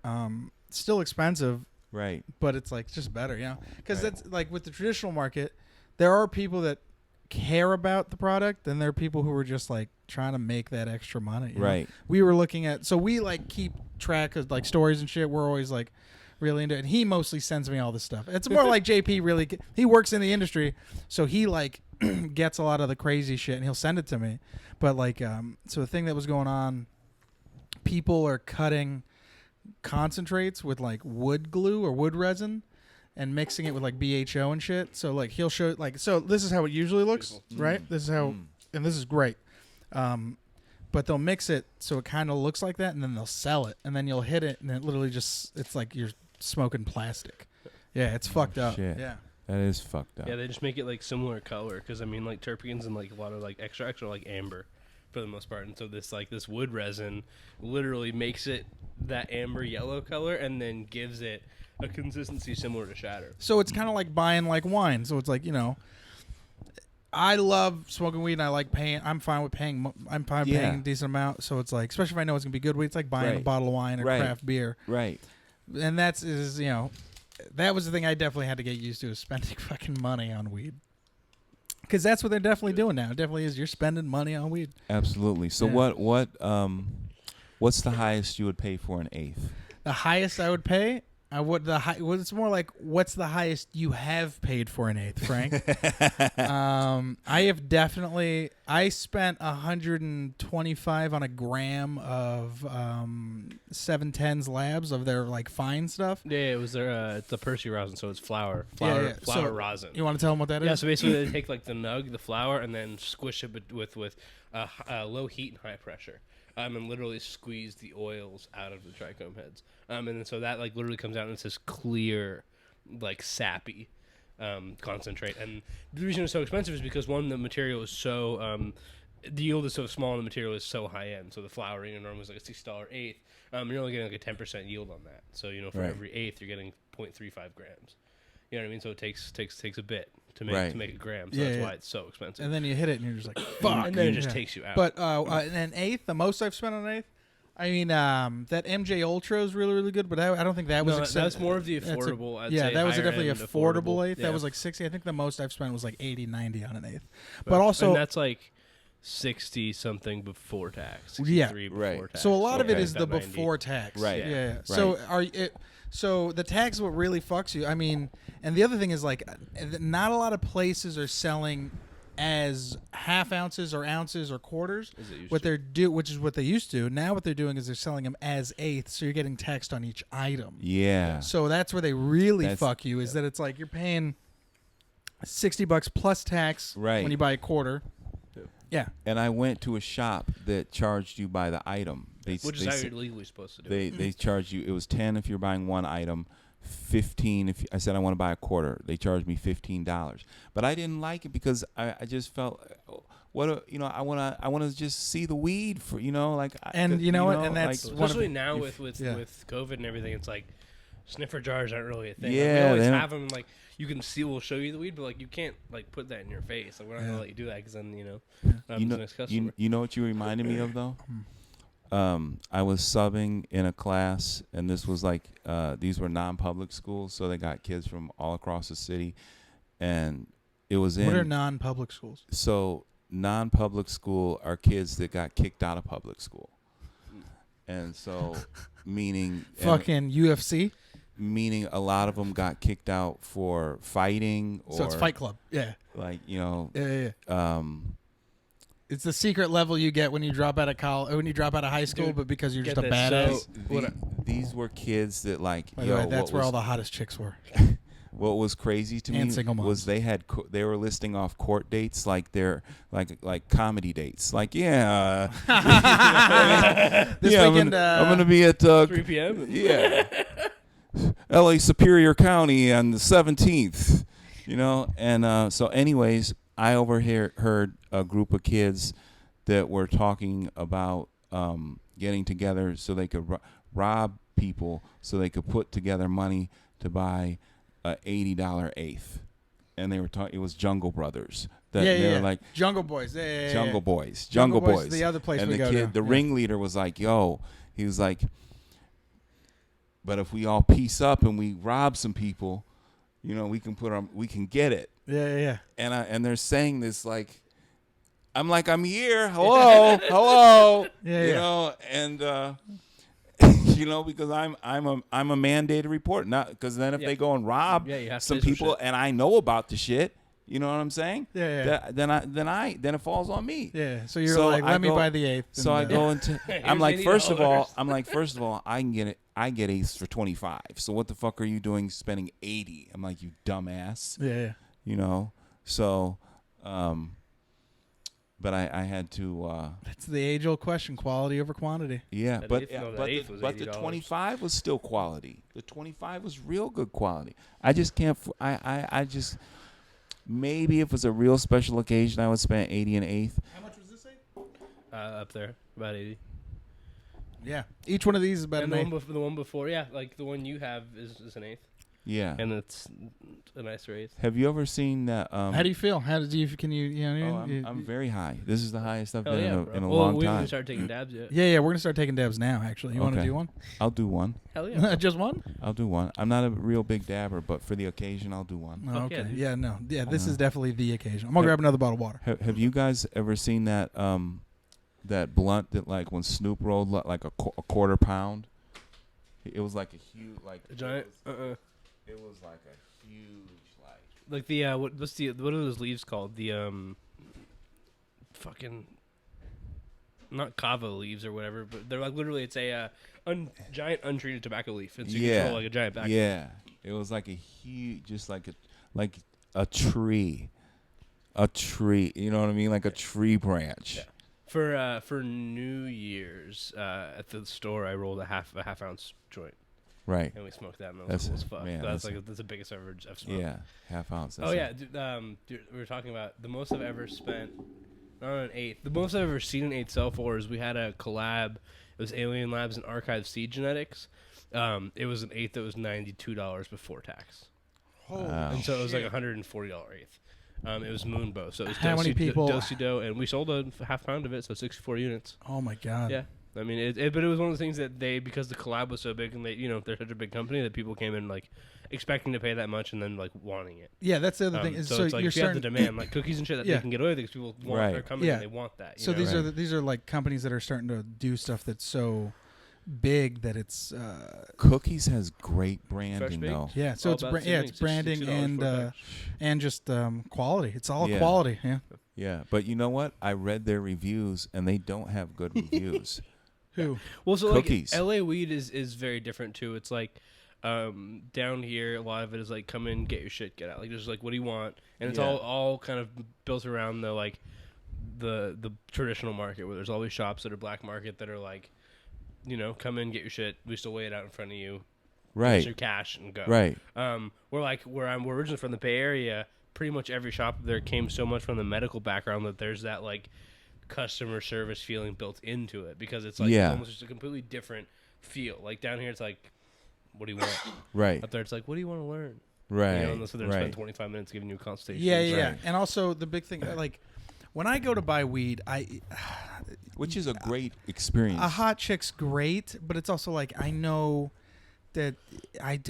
still expensive, right? But it's like just better, you know? Because that's like with the traditional market, there are people that care about the product, and there are people who are just like trying to make that extra money. Right. Know? We were looking at, so we like keep track of like stories and shit. We're always like really into it. And he mostly sends me all this stuff. It's more like JP really, he works in the industry, so he like gets a lot of the crazy shit and he'll send it to me. But like, so the thing that was going on, people are cutting concentrates with like wood glue or wood resin and mixing it with like BHO and shit. So like he'll show like, so this is how it usually looks, right? This is how, and this is great. But they'll mix it so it kind of looks like that, and then they'll sell it, and then you'll hit it, and it literally just, it's like you're smoking plastic. Yeah, it's fucked up. Shit. Yeah. That is fucked up. Yeah, they just make it like similar color because I mean like terpenes and like a lot of like extracts are like amber for the most part, and so this wood resin literally makes it that amber yellow color and then gives it a consistency similar to shatter. So it's kind of like buying like wine. So it's like, you know, I love smoking weed and I like paying. I'm fine with paying. I'm fine paying a decent amount. So it's like, especially if I know it's gonna be good weed, it's like buying a bottle of wine or craft beer. Right. And that was the thing I definitely had to get used to, is spending fucking money on weed. Because that's what they're definitely doing now. It definitely is. You're spending money on weed. Absolutely. So what's the highest you would pay for an eighth? The highest I would pay, it's more like, what's the highest you have paid for an eighth, Frank? I spent $125 on a gram of 710's Labs of their like fine stuff. Yeah, it was their it's the Percy rosin, so it's flour rosin. You want to tell them what that is? Yeah, so basically they take like the nug, the flour, and then squish it with low heat and high pressure. And literally squeeze the oils out of the trichome heads. And then so that like literally comes out and it's this clear, like sappy concentrate. And the reason it's so expensive is because one, the material is so the yield is so small and the material is so high end. So the flour normally is like a $6 eighth. You're only getting like a 10% yield on that. So for every eighth you're getting 0.35 grams. You know what I mean? So it takes a bit to make a gram. So that's why it's so expensive. And then you hit it and you're just like, fuck. And then it just takes you out. But an eighth, the most I've spent on an eighth, I mean, that MJ Ultra is really, really good, but I don't think that was that's more of the affordable. That was definitely affordable eighth. Yeah. That was like 60. I think the most I've spent was like 80, 90 on an eighth. But also, and that's like 60 something before tax. 63 before tax. So a lot of it is the before tax. Right. Yeah. Right. So so the tax is what really fucks you. I mean, and the other thing is like, not a lot of places are selling as half ounces or ounces or quarters. Which is what they used to. Now what they're doing is they're selling them as eighths, so you're getting taxed on each item. Yeah. So that's where they really fuck you, is that it's like you're paying $60 plus tax when you buy a quarter. Yeah. And I went to a shop that charged you by the item. Which is how you're legally supposed to do. They charged you. It was 10 if you're buying one item, 15 if I said I want to buy a quarter. They charged me $15. But I didn't like it because I just felt I want to just see the weed for and that's especially now with COVID and everything. It's like sniffer jars aren't really a thing. Yeah, we always have them. Like you can see, we'll show you the weed, but like you can't like put that in your face. Like we're not gonna let you do that because then the next customer. You know what you reminded me of though? I was subbing in a class, and this was like these were non-public schools, so they got kids from all across the city, and it was What are non-public schools? So non-public school are kids that got kicked out of public school, and so meaning fucking UFC. Meaning a lot of them got kicked out for fighting, or so it's Fight Club. Yeah, like it's the secret level you get when you drop out of college, when you drop out of high school, but because you're just a badass. So these were kids that like. By the way, that's where all the hottest chicks were. What was crazy to me was they were listing off court dates like they're like comedy dates. Like this weekend I'm gonna be at 3 p.m. Yeah. L.A. Superior County on the 17th, and so anyways, I overheard a group of kids that were talking about getting together so they could rob people, so they could put together money to buy a $80 eighth. And they were talking. It was Jungle Brothers. They were like Jungle Boys. Jungle Boys. Jungle Boys. The other place and we the go kid, to. the ringleader was like, "Yo," he was like, "But if we all piece up and we rob some people, you know, we can get it." Yeah. And they're saying this like, I'm here. Hello. You know, and you know, because I'm a mandated reporter. Not because then if they go and rob some people and I know about the shit, you know what I'm saying? Yeah. Then it falls on me. Yeah. So you're like, let me buy the eighth. So I go into. I'm like, first of all, I can get it. I get eighths for 25. So what the fuck are you doing spending 80? I'm like, you dumbass. Yeah. You know. So, but I had to. That's the age-old question: quality over quantity. Yeah, but the 25 was still quality. The 25 was real good quality. I just can't. I just maybe if it was a real special occasion, I would spend 80 an eighth. How much was this eighth? Up there, about 80. Yeah, each one of these is about and an eighth. The one before, like the one you have is an eighth. Yeah, and it's a nicer eighth. Have you ever seen that? How do you feel? How did you? Can you? I'm very high. This is the highest I've been in a well, long we time. haven't started taking dabs yet. Yeah, we're gonna start taking dabs now. Actually, you want to do one? I'll do one. Hell yeah, just one? I'll do one. I'm not a real big dabber, but for the occasion, I'll do one. Oh, okay. Yeah, this is definitely the occasion. I'm gonna grab another bottle of water. Have you guys ever seen that that blunt that like when Snoop rolled like a quarter pound? It was like a huge a giant. It was like a huge like the what are those leaves called? The fucking not kava leaves or whatever, but they're like literally it's a giant untreated tobacco leaf. And so you can roll like a giant back. Yeah, it was like a huge, just like a tree. A tree, you know what I mean? Like a tree branch. Yeah. For New Year's at the store, I rolled a half ounce joint. Right. And we smoked that, and that was cool as fuck. Man, that's the biggest I've smoked. Yeah, half ounce. Dude, we were talking about the most I've ever spent on an eighth. The most I've ever seen an eighth sell for is we had a collab. It was Alien Labs and Archive Seed Genetics. It was an eighth that was $92 before tax. And so it was like $140 eighth. It was Moonbow. So it was how many people? Dosido, and we sold a half pound of it, so 64 units. Oh my god. Yeah. I mean, but it was one of the things that because the collab was so big and they're such a big company that people came in like expecting to pay that much and then like wanting it. Yeah, that's the other thing. So it's like if you have the demand, like cookies and shit that they can get away with because people are coming and they want that. So these are like companies that are starting to do stuff that's so big that it's Cookies has great branding though. Yeah, so it's branding and just quality. It's all quality. Yeah. Yeah, but you know what? I read their reviews and they don't have good reviews. Who? Well, so Cookies. Like LA weed is very different too. It's like down here, a lot of it is like come in, get your shit, get out. Like just like what do you want? And it's all kind of built around the traditional market where there's always shops that are black market that are like, come in, get your shit. We still weigh it out in front of you. Right. Here's your cash and go. Right. We're originally from the Bay Area. Pretty much every shop there came so much from the medical background that there's that like customer service feeling built into it because it's like it's almost just a completely different feel. Like down here, it's like, what do you want? Right. Up there, it's like, what do you want to learn? Right. And so they're spend 25 minutes giving you a consultation. Yeah. And also the big thing, like when I go to buy weed, which is a great experience. A hot chick's great, but it's also like I know that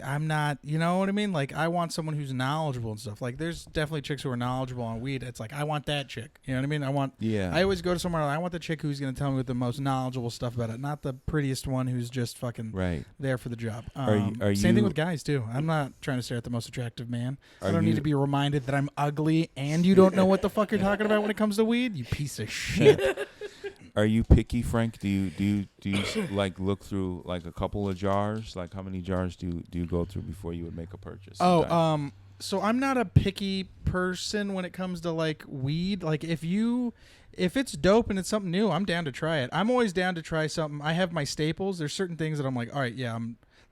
I'm not, you know what I mean? Like I want someone who's knowledgeable and stuff. Like there's definitely chicks who are knowledgeable on weed. It's like I want that chick. You know what I mean? I always go to somewhere. I want the chick who's going to tell me with the most knowledgeable stuff about it, not the prettiest one who's just fucking there for the job. Same thing with guys too. I'm not trying to stare at the most attractive man. I don't need to be reminded that I'm ugly and you don't know what the fuck you're talking about when it comes to weed. You piece of shit. Are you picky, Frank? Do you like look through like a couple of jars? Like how many jars do you go through before you would make a purchase? So I'm not a picky person when it comes to like weed. Like if it's dope and it's something new, I'm down to try it. I'm always down to try something. I have my staples. There's certain things that I'm like, all right, yeah,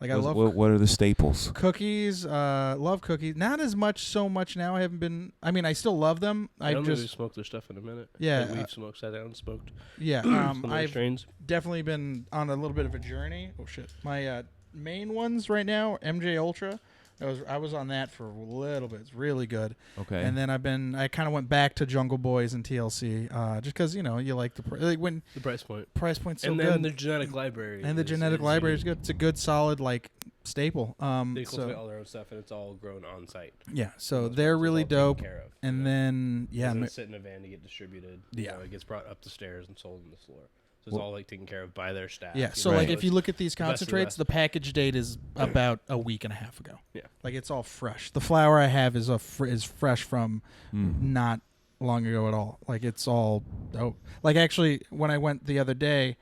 Like I love what are the staples? cookies. Love cookies. Not as much now. I haven't been. I mean, I still love them. I don't just really smoked their stuff in a minute. Yeah, Like we've smoked, sat down, and smoked. Yeah, Some of I've those strains. definitely been on a little bit of a journey. Oh shit, my main ones right now, MJ Ultra. I was on that for a little bit. It's really good. Okay. And then I kind of went back to Jungle Boys and TLC, just because you like when The price point. price point's so And good. then the genetic library. And the genetic library is good. It's a good solid staple. They So cultivate all their own stuff, and it's all grown on site. yeah, so Most they're parts, it's really all taken dope. care of, And you know? then It doesn't sit in a van to get distributed. Yeah. It gets brought up the stairs and sold on the floor. So it's all like taken care of by their staff. yeah. you So know? like Right. if you look at these the best of the concentrates, best. the package date is about a week and a half ago. Yeah. Like it's all fresh. The flour I have is is fresh from not long ago at all. Like it's all dope. Like actually, when I went the other day,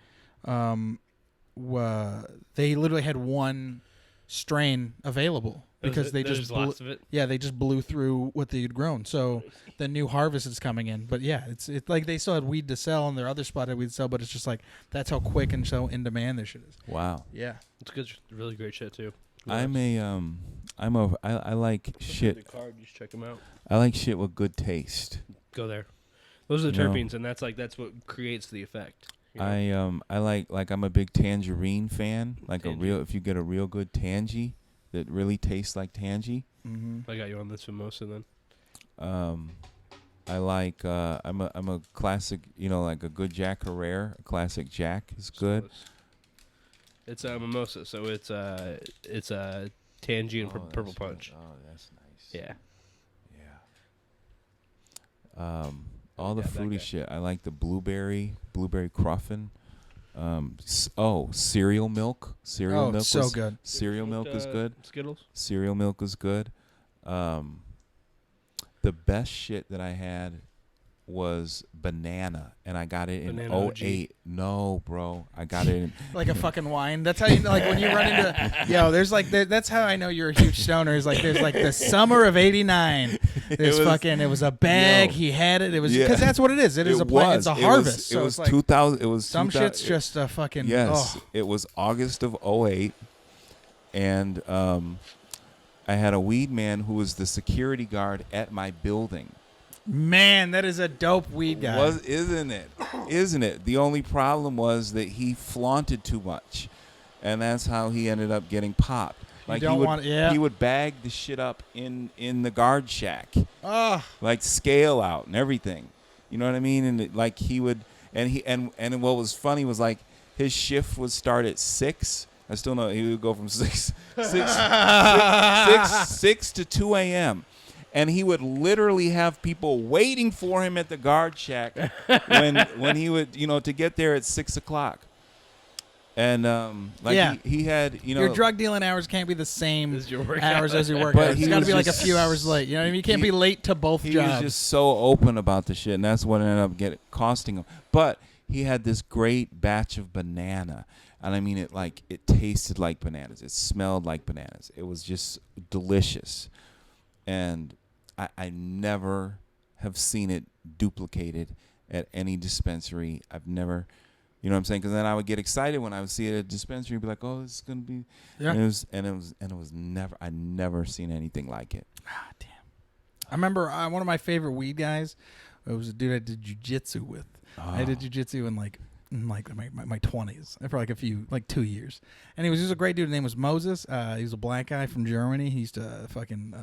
they literally had one strain available because they There's just lots of it. they just blew through what they had grown. So the new harvest is coming in. But yeah, it's like they still had weed to sell and their other spot had weed to sell, but it's just like that's how quick and so in demand this shit is. Wow. Yeah. It's good, really great shit too. I like shit. The card, you should check them out. I like shit with good taste. Go there. Those are the You know. terpenes, and that's what creates the effect. you know? I like I'm a big tangerine fan. Like Tangy. if you get a real good tangy that really tastes like tangy. Mm-hmm. I got you on this mimosa then. I like I'm a classic, like a good Jack Herrera. A classic Jack is good. It's a mimosa, so it's a tangy and purple that's punch. good. Oh, that's nice. Yeah. Yeah. All the Yeah, that fruity guy. shit. I like the blueberry cruffin. Cereal milk. Cereal Oh, milk so was- good. Cereal milk is good. Skittles. Cereal milk is good. The best shit that I had was banana, and I got it in Banana OG. 08. No, bro, I got it in. Like a fucking wine. That's how you like when you run into there's like that's how I know you're a huge stoner. Is like there's like the summer of '89. There's it was a bag. Yo. He had it. It was Yeah. because that's what it is. It is a plant. It's a harvest. It so was it's like 2000. It was some 2000 shit's just a fucking Yes, oh. it was August of 08, and I had a weed man who was the security guard at my building. Man, that is a dope weed guy. Isn't it? Isn't it? The only problem was that he flaunted too much, and that's how he ended up getting popped. Like he would bag the shit up in the guard shack, like scale out and everything. You know what I mean? And he would, and what was funny was like his shift would start at 6. I still know he would go from 6 to 2 a.m. And he would literally have people waiting for him at the guard shack when he would, to get there at 6 o'clock. And he had, your drug dealing hours can't be the same As your work hours as your work But hours. he It's got to was be like a just- few hours late. You know what I mean? You can't be late to both he jobs. was just so open about the shit, and that's what ended up costing him. But he had this great batch of banana, and I mean it tasted like bananas. It smelled like bananas. It was just delicious, and I never have seen it duplicated at any dispensary. I've never, you know what I'm saying? Because then I would get excited when I would see it at a dispensary and be like, oh, this is going to be. Yeah. And it was never, I never seen anything like it. Ah, damn. I remember one of my favorite weed guys. It was a dude I did jujitsu with. I did jujitsu in my 20s for like 2 years, and he was just a great dude. His name was Moses. He was a black guy from Germany. He used to fucking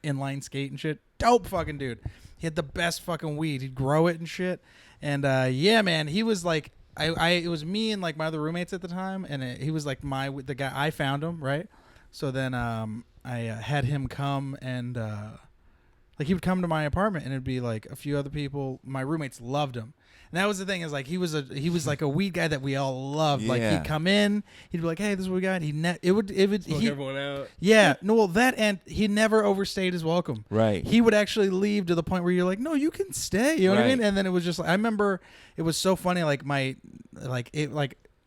inline skate and shit. Dope fucking dude. He had the best fucking weed. He'd grow it and shit. And yeah, man, he was like it was me and like my other roommates at the time, and he was like the guy. I found him, right? So then I had him come and like he would come to my apartment, and it'd be like a few other people. My roommates loved him. And that was the thing, is like he was like a weed guy that we all loved. Like Yeah. he'd come in, he'd be like, "Hey, this is what we got." It would Smoke everyone out. yeah, no, well, that, and he never overstayed his welcome. Right. He would actually leave to the point where you're like, "No, you can stay." You know what I Right. mean? And then it was just like, I remember it was so funny. Like we'd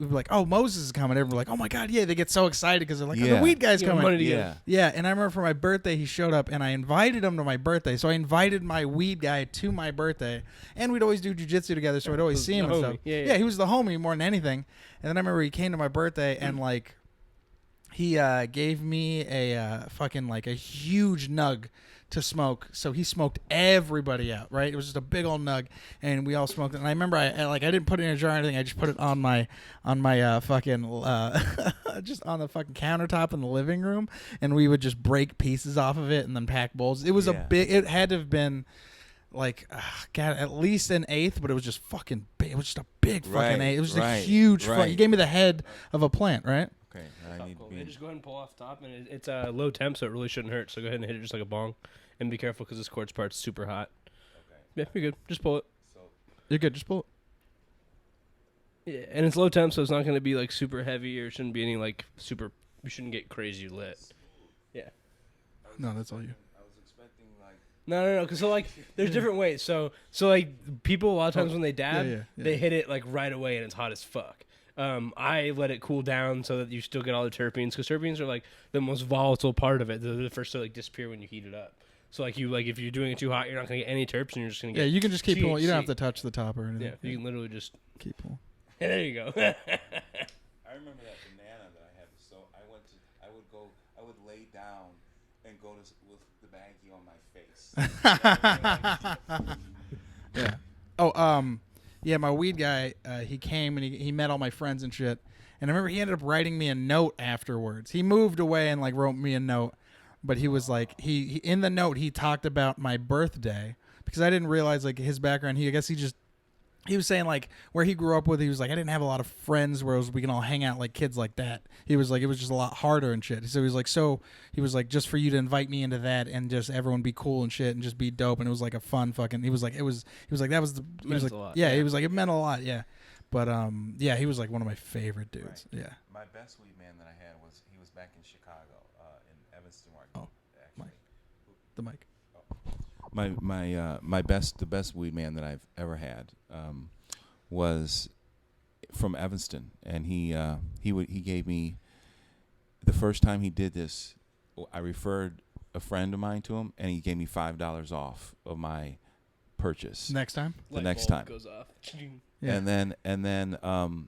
be like, "Oh, Moses is coming." Everyone like, "Oh my God, yeah!" They get so excited because they're like, "Oh, Yeah. the weed guy's You know, coming." money to Yeah. give. Yeah, and I remember for my birthday he showed up, and I invited him to my birthday. So I invited my weed guy to my birthday, and we'd always do jujitsu together, so I'd always see him The and homie. stuff. Yeah, yeah. He was the homie more than anything. And then I remember he came to my birthday, and like he gave me a fucking like a huge nug to smoke. So he smoked everybody out, right? It was just a big old nug, and we all smoked it. And I remember I didn't put it in a jar or anything. I just put it on my fucking just on the fucking countertop in the living room, and we would just break pieces off of it and then pack bowls. It was a big. It had to have been like God, at least an eighth, but it was just fucking big. It was just a big fucking eighth. It was just a huge. He gave me the head of a plant, right? Okay, I need cool. Just go ahead and pull off top, and it's low temp, so it really shouldn't hurt. So go ahead and hit it just like a bong, and be careful because this quartz part's super hot. Okay. Yeah, you're good. Just pull it. You're good. Just pull it. Yeah, and it's low temp, so it's not going to be like super heavy, or shouldn't be any like super. You shouldn't get crazy lit. Yeah. No, that's all you. I was expecting like. No. Because so like, there's different ways. So like people a lot of times when they dab, they hit it like right away, and it's hot as fuck. I let it cool down so that you still get all the terpenes, because terpenes are like the most volatile part of it. They're the first to like disappear when you heat it up. So like if you're doing it too hot, you're not gonna get any terps, and you're just gonna get. Yeah, you can just keep THC. pulling. You don't have to touch the top or anything. Yeah, you can literally just keep pulling. Yeah, there you go. I remember that banana that I had. So I would lay down and go with the baggie on my face. Yeah. Oh, yeah, my weed guy, he came and he met all my friends and shit. And I remember he ended up writing me a note afterwards. He moved away and like wrote me a note, but he was like he in the note he talked about my birthday, because I didn't realize like his background. He was saying like where he grew up with. He was like, I didn't have a lot of friends where we can all hang out like kids like that. He was like, it was just a lot harder and shit. So he was like, just for you to invite me into that and just everyone be cool and shit and just be dope. And it was like a fun fucking. He was like, that was the. He was like, a lot. Yeah, he was like, it meant a lot. Yeah, but yeah, he was like one of my favorite dudes. Right. Yeah. My best weed man that I had was back in Chicago, in Evanston, Market. Oh, actually. The mic. The best weed man that I've ever had was from Evanston, and he gave me, the first time he did this, I referred a friend of mine to him, and he gave me $5 off of my purchase. Next time. The next time goes off. Yeah. And then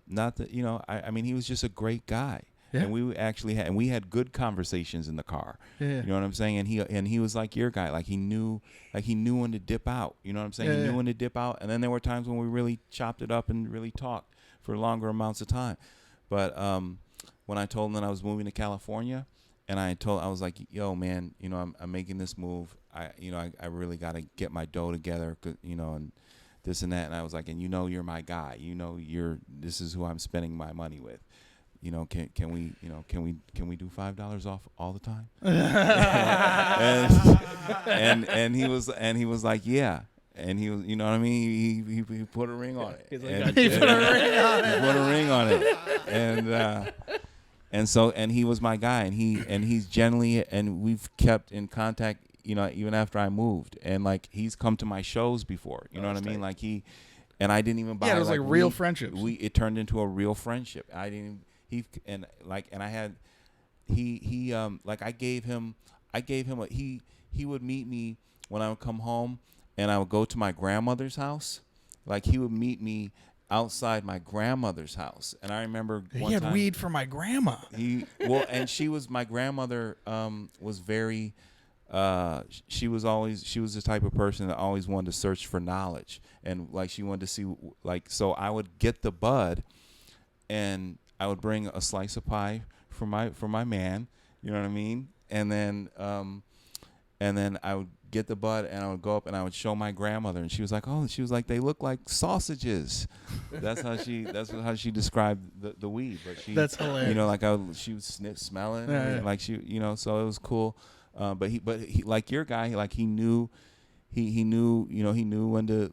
not that I mean he was just a great guy. Yeah. And we had good conversations in the car. Yeah. You know what I'm saying? And he was like your guy. Like he knew when to dip out. You know what I'm saying? Yeah, he knew when to dip out. And then there were times when we really chopped it up and really talked for longer amounts of time. But when I told him that I was moving to California, and I was like, yo man, I'm making this move. I really got to get my dough together, and this and that. And I was like, and you're my guy. This is who I'm spending my money with. Can we do $5 off all the time? and he was like, yeah. And he was, you know what I mean? He put a ring on it. He's like, He put a ring on it. And he was my guy, and he's generally, and we've kept in contact, even after I moved, and like he's come to my shows before, you know what I mean? Like and I didn't even buy. Yeah, it was like real friendships. It turned into a real friendship. I didn't. I gave him he would meet me when I would come home, and I would go to my grandmother's house. Like he would meet me outside my grandmother's house, and I remember he had weed for my grandma. And my grandmother was very she was the type of person that always wanted to search for knowledge, and like she wanted to see, like, so I would get the bud, and I would bring a slice of pie for my man, you know what I mean? And then I would get the bud, and I would go up and I would show my grandmother, and she was like, they look like sausages. That's how she described the weed. But that's hilarious. She would sniff, smelling, yeah. like she, so it was cool. But he like your guy, like he knew when to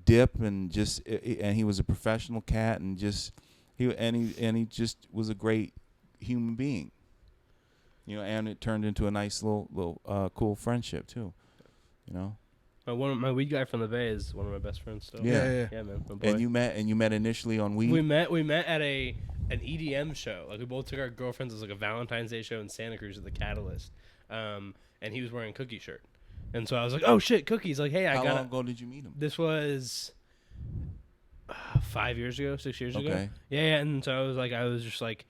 dip, and he was a professional cat, and he just was a great human being, and it turned into a nice little cool friendship too, My weed guy from the Bay is one of my best friends still. Yeah, man. My boy. And you met initially on weed. We met at an EDM show. Like we both took our girlfriends. It was like a Valentine's Day show in Santa Cruz at the Catalyst. And he was wearing a cookie shirt. And so I was like, oh shit, cookies. Like, hey, How long ago did you meet him? This was 5 years ago, 6 years ago. Okay. Yeah. And so I was just like,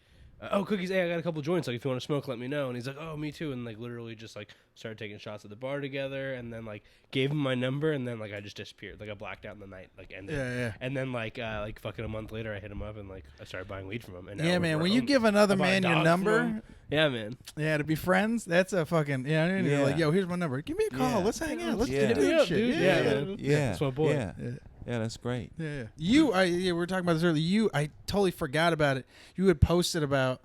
oh, cookies, hey, I got a couple joints, like if you want to smoke, let me know. And he's like, oh, me too. And like literally just like started taking shots at the bar together, and then like gave him my number, and then like I just disappeared, like I blacked out in the night, like ended. Yeah. And then like fucking a month later, I hit him up and like I started buying weed from him. And now Yeah, we're man. When you homies. give another I buy a man your dog from number, him. Yeah, man. yeah, to be friends, that's a fucking yeah. You're like, Yeah. yo, here's my number. Give me a call. Yeah. Let's hang out. Let's Yeah. do Hit me up, shit. dude. Yeah, Yeah, yeah. man. Yeah, That's my boy. Yeah. Yeah. Yeah, that's great. Yeah. We were talking about this earlier. I totally forgot about it. You had posted about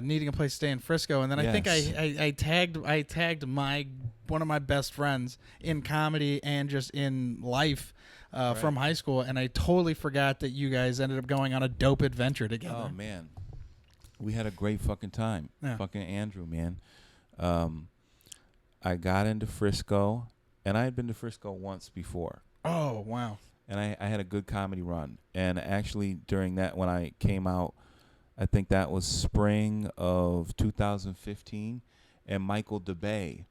needing a place to stay in Frisco, and then I think I tagged one of my best friends in comedy and just in life from high school, and I totally forgot that you guys ended up going on a dope adventure together. Oh man, we had a great fucking time. Yeah. Fucking Andrew, man. I got into Frisco, and I had been to Frisco once before. Oh wow. And I had a good comedy run. And actually, during that, when I came out, I think that was spring of 2015, and Michael DeBay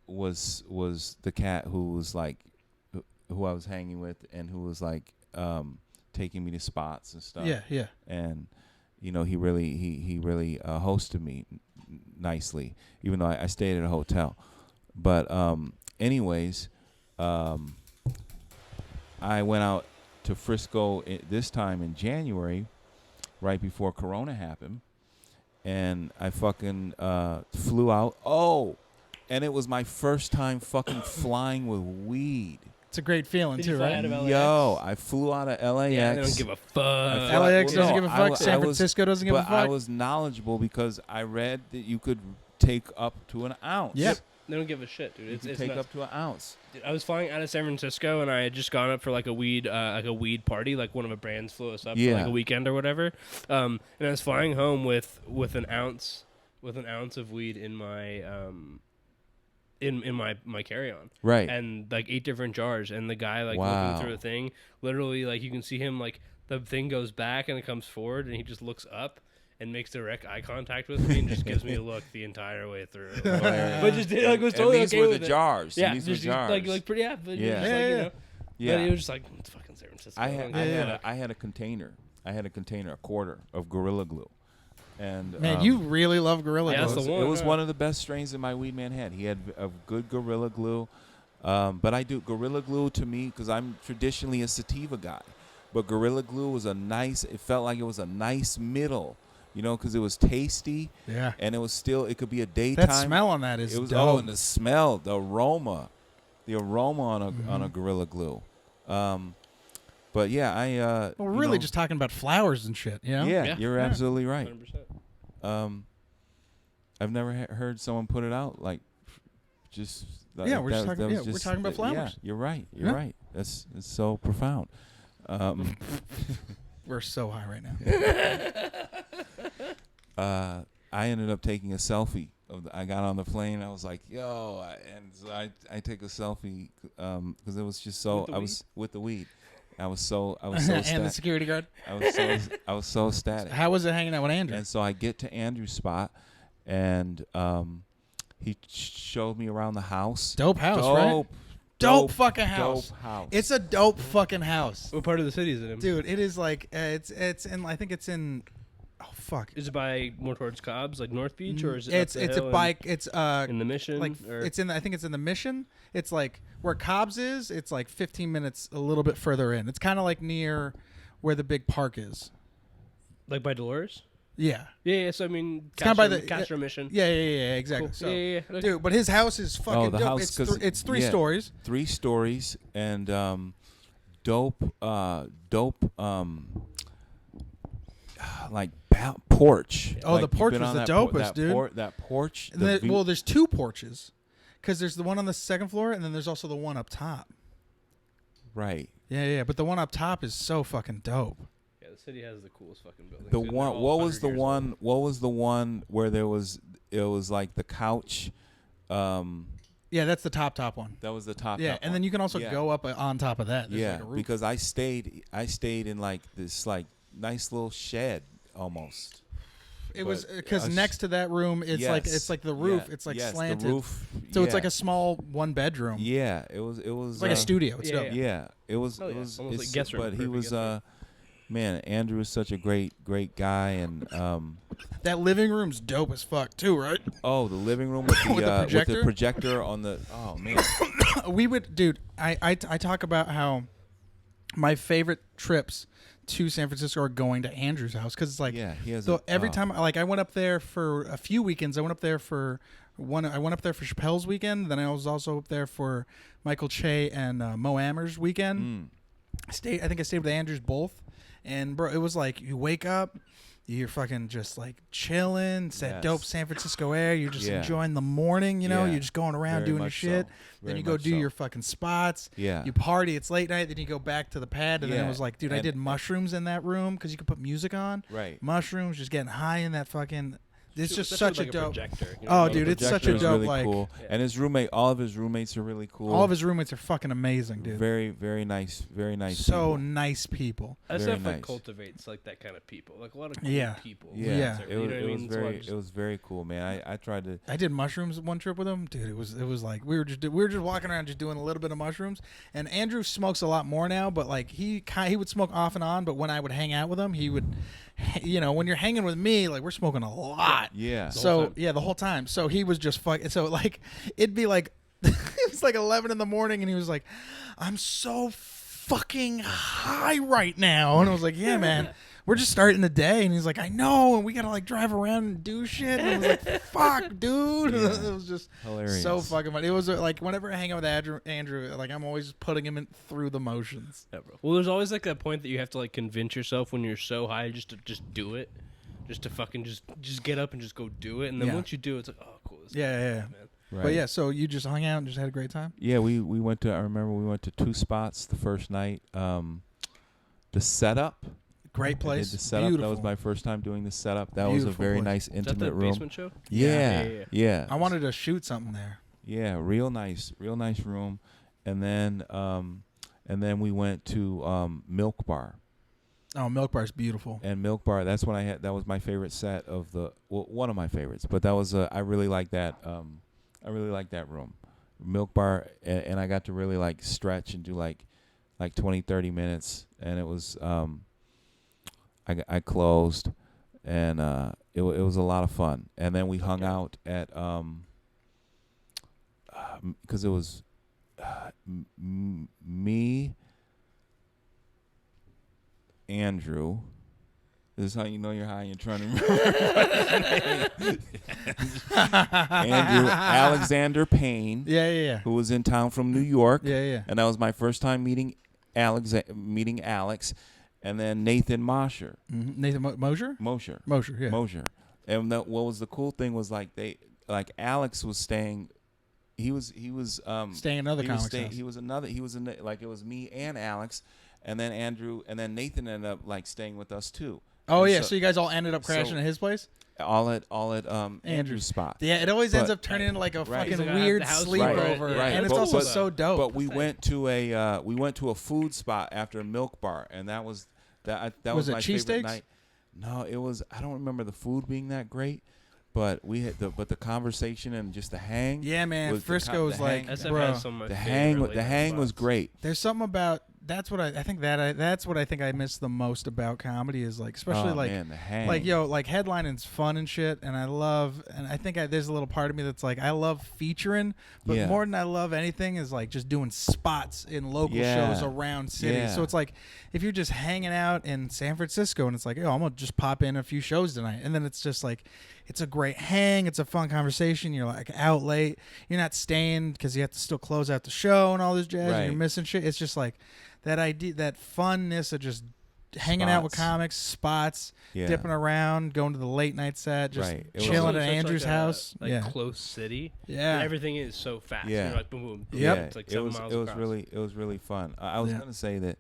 was the cat who was like, who I was hanging with, and who was like taking me to spots and stuff. Yeah. And you know, he really hosted me nicely, even though I stayed at a hotel. But anyways. I went out to Frisco this time in January, right before Corona happened, and I fucking flew out. Oh, and it was my first time fucking flying with weed. It's a great feeling Did you too, fly right? out of LAX? Yo, I flew out of LAX. Yeah, they don't give a fuck. LAX doesn't give a I fuck. was- San Francisco doesn't give a But I fuck. was knowledgeable because I read that you could take up to an ounce. Yep. They don't give a shit, dude. You It's could take nuts. up to an ounce. Dude, I was flying out of San Francisco, and I had just gone up for like a weed party. Like one of the brands flew us up for Yeah. like a weekend or whatever. And I was flying home with an ounce of weed in my in my carry-on, Right. and like 8 different jars. And the guy like Wow. looking through the thing, literally like you can see him like the thing goes back and it comes forward, and he just looks up and makes direct eye contact with me and just gives me a look the entire way through. But just like was totally and these okay were with the it. jars. Yeah, And these were just jars. like pretty yeah, but Yeah. just, like, you know. Yeah. But it was just like it's fucking San Francisco. I had Yeah. I had a container. A quarter of Gorilla Glue. And Man, you really love Gorilla Yeah, Glue. that's the it one, was yeah. one of the best strains that my weed man had. He had a good Gorilla Glue. But I do Gorilla Glue to me because I'm traditionally a sativa guy. But Gorilla Glue was it felt like it was a nice middle, you know, because it was tasty. Yeah. And it was still, it could be a daytime. That smell on that is It was, dope. and the smell, the aroma on a Gorilla Glue. But yeah, well, we're really just talking about flowers and shit, you know? Yeah, Yeah. you're Yeah. absolutely right. 100%. I've never heard someone put it out like just. Yeah, we're just that talking- was we're talking about flowers. Yeah, you're right. You're Yeah. right. It's so profound. We're so high right now. I ended up taking a selfie. I got on the plane. I was like, "Yo," and so I take a selfie because it was just so. With the I was with the weed. I was so and the ecstatic. security guard. I was so ecstatic. How was it hanging out with Andrew? And so I get to Andrew's spot, and he showed me around the house. Dope house, right? Dope fucking house. Dope house. It's a dope fucking house. What part of the city is it in? Dude, it is like it's in I think it's in oh fuck. Is it by more towards Cobb's, like North Beach, or is it It's up the it's a hill bike. It's in the Mission? like or? it's in I think it's in the Mission. It's like where Cobb's is. It's like 15 minutes a little bit further in. It's kind of like near where the big park is. like by Dolores. Yeah. Yeah. So I mean, It's kinda by the- Castro Mission. Yeah, exactly. Cool. So, yeah. Okay. dude, but his house is fucking the dope. house, It's 'cause- it's 3 yeah. stories. 3 stories and dope like porch. Oh, Like, the porch you've been was on the that dopest, dude. That porch. And the then, view- well, there's 2 porches, because there's the one on the second floor, and then there's also the one up top. right. Yeah. But the one up top is so fucking dope. Yeah, the city has the coolest fucking buildings. The dude. They're one. all What was 100 the years one? old. What was the one where there was? It was like the couch. Yeah, that's the top one. That was the top. Yeah, top and one. then you can also Yeah. go up on top of that. There's Yeah, like a roof. because I stayed in like this like nice little shed almost. it was but, because next to that room, it's like the roof. Yeah, it's like yes, slanted. The roof. So it's yeah. like a small 1 bedroom. Yeah, it was. It's like a studio. It's Yeah, dope. Yeah, it was. Oh, It yeah. was. Almost like it's- guest room, But he perfect was. guest room. Man, Andrew is such a great guy, and That living room's dope as fuck too, right? the living room with the, With the with the projector? projector on the. Oh man, We would, dude. I talk about how my favorite trips to San Francisco are going to Andrew's house because it's like yeah, he has. every time like I went up there for a few weekends. I went up there for Chappelle's weekend. Then I was also up there for Michael Che and Mo Ammer's weekend. I think I stayed with Andrews both, and bro, it was like you wake up, you're fucking just like chilling. It's that dope San Francisco air. You're just enjoying the morning. You know, you're just going around doing your shit. Then you go do your fucking spots. Yeah. You party. It's late night. Then you go back to the pad. And then it was like, dude, I did mushrooms in that room because you could put music on. Right. Mushrooms, just getting high in that fucking. It's just Especially such like a dope. projector, Oh, dude, it's such a is dope. really Like, cool. And his roommate, all of his roommates are really cool. all of his roommates are fucking amazing, dude. Very, very nice. Very nice. So people. nice people. SF Very like nice. cultivates like that kind of people, like a lot of cool people. Yeah. It was very cool, man. I tried to. I did mushrooms one trip with him, dude. It was like we were just walking around just doing a little bit of mushrooms. And Andrew smokes a lot more now, but like he would smoke off and on. But when I would hang out with him, he would, you know, when you're hanging with me, like we're smoking a lot. Yeah. So the whole time. So he was just fucking. So like it'd be like it was like 11 in the morning, and he was like, "I'm so fucking high right now," and I was like, "Yeah, man." We're just starting the day, and he's like, "I know," and we gotta like drive around and do shit. And I was like, "Fuck, dude!" Yeah. It was just Hilarious. so fucking funny. It was like whenever I hang out with Andrew, like I'm always just putting him through the motions. Yeah, bro. Well, there's always like that point that you have to like convince yourself when you're so high just to just do it, just to fucking just get up and just go do it, and then once you do it, it's like, oh, cool. This is Yeah. man. Right. But yeah, so you just hung out and just had a great time. Yeah, we went to. I remember we went to 2 spots the first night. The setup. Great I place. did the setup. Beautiful. That was my first time doing the setup. That was a Beautiful very place. nice Is that intimate the room. basement show? Yeah. I wanted to shoot something there. Yeah, real nice room. And then we went to Milk Bar. Oh, Milk Bar's beautiful. And Milk Bar, that was my favorite set of one of my favorites. But that was I really like that. I really like that room, Milk Bar, and I got to really like stretch and do like 20, 30 minutes, and it was I closed, and it was a lot of fun. And then we hung out at because it was me, Andrew. This is how you know you're high and you're trying to remember. Andrew Alexander Payne. Yeah. Who was in town from New York. Yeah. And that was my first time meeting Alex. And then Nathan Mosher. Mm-hmm. Nathan Mosher? Mosher, yeah. Mosher. And what was the cool thing was Alex was staying. He was staying in another comics house. It was me and Alex, and then Andrew, and then Nathan ended up staying with us too. Oh, and yeah, so you guys all ended up crashing at his place? All at Andrew's spot. Yeah, it always ends up turning into like a fucking weird sleepover, right. and it's also so dope. But we went to a food spot after a Milk Bar, and that was my favorite night. No, it was. I don't remember the food being that great, but we had the conversation and just the hang. Yeah, man, Frisco was like, bro, the hang was great. There's something about. That's what I think I miss the most about comedy is especially the hang. Headlining's fun and shit, and I think there's a little part of me that's I love featuring, but more than I love anything is just doing spots in local shows around cities. So it's if you're just hanging out in San Francisco and it's I'm gonna just pop in a few shows tonight, and then it's just it's a great hang, it's a fun conversation. You're out late, you're not staying because you have to still close out the show and all this jazz, and you're missing shit. It's just that idea, that funness of just hanging out with comics, spots, dipping around, going to the late night set, just chilling at Andrew's house. Close city. Yeah, everything is so fast. Yeah, You're boom, boom. Yep. It's 7 miles across. It was really fun. I was gonna say that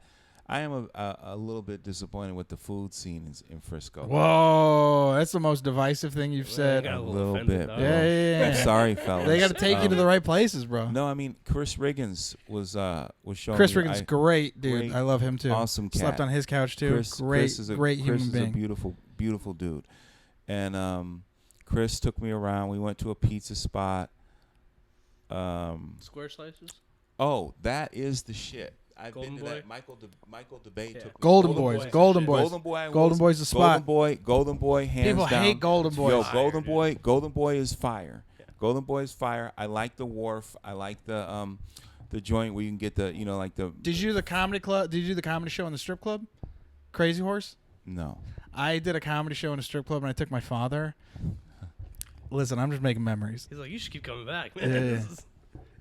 I am a little bit disappointed with the food scene in Frisco. Whoa, that's the most divisive thing you've said. A little bit. Yeah. I'm sorry, fellas. They got to take you to the right places, bro. No, I mean Chris Riggins was showing. Chris Riggins, great dude. I love him too. Awesome cat. Slept on his couch too. Great human being. Chris is a beautiful dude. And Chris took me around. We went to a pizza spot. Square slices. Oh, that is the shit. I've Golden been to Boy? that. Michael DeBay took me. Golden Boys. Golden Boys. Golden Boy. Golden Boy's the spot. Golden Boy. Hands People down. hate Golden Boy. Yo, Fire, Golden Boy is fire. Yeah. Golden Boy is fire. I like the wharf. I like the joint where you can get the like the. Did you do the comedy club? Did you do the comedy show in the strip club? Crazy Horse. No. I did a comedy show in a strip club, and I took my father. Listen, I'm just making memories. He's like, you should keep coming back, man. Yeah. This is-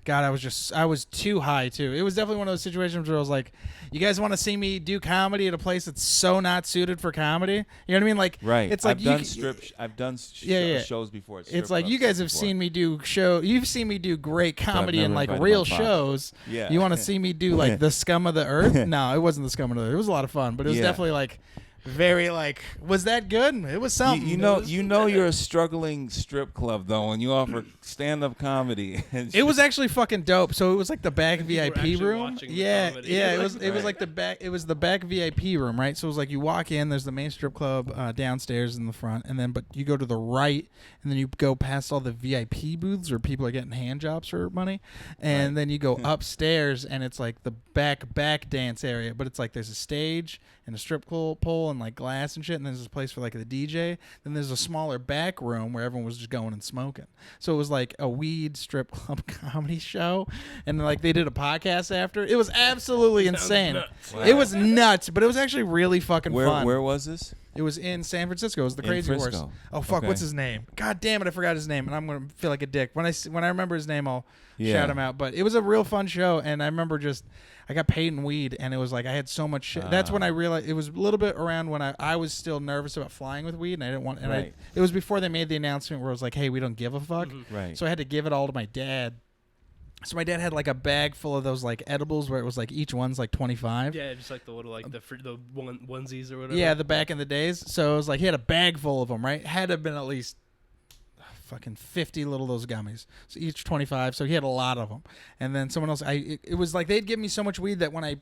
God, I was too high too. It was definitely one of those situations where I was like, "You guys want to see me do comedy at a place that's so not suited for comedy?" You know what I mean? Like, Right. It's like I've done Yeah. shows before. It's like you guys have seen me do show. You've seen me do great comedy in never like invited real my father. shows. Yeah. You want to see me do like the scum of the earth? No, it wasn't the scum of the earth. It was a lot of fun, but it was Yeah. definitely like very like. Was that good? It was something. You know you're a struggling strip club though, and you offer stand-up comedy. It was actually fucking dope. So it was like the back People were VIP actually room. watching the Yeah, comedy. yeah. It was Right. like the back. It was the back VIP room, right? So it was like you walk in. There's the main strip club downstairs in the front, and then but you go to the right, and then you go past all the VIP booths where people are getting hand jobs for money, and then you go upstairs, and it's like the back dance area. But it's like there's a stage and a strip pole and like glass and shit, and there's a place for like the DJ. Then there's a smaller back room where everyone was just going and smoking. So it was like a weed strip club comedy show, and like they did a podcast after. It was absolutely insane. nuts. Wow. It was nuts, but it was actually really fucking fun. Where was this? It was in San Francisco. It was the In Crazy Horse. Frisco. Oh fuck, Okay. what's his name? God damn it, I forgot his name, and I'm gonna feel like a dick when I remember his name. I'll shout him out. But it was a real fun show, and I remember I got paid in weed, and it was like I had so much shit. That's when I realized it was a little bit around when I was still nervous about flying with weed, and I didn't want. And Right. it was before they made the announcement where it was like, hey, we don't give a fuck. Right. So I had to give it all to my dad. So my dad had like a bag full of those like edibles where it was like each one's like 25. Yeah, just like the little like the onesies or whatever. Yeah, the back in the days. So it was like he had a bag full of them, right? Had to have been at least fucking 50 little those gummies. So each 25. So he had a lot of them. And then someone else, it was like they'd give me so much weed that when I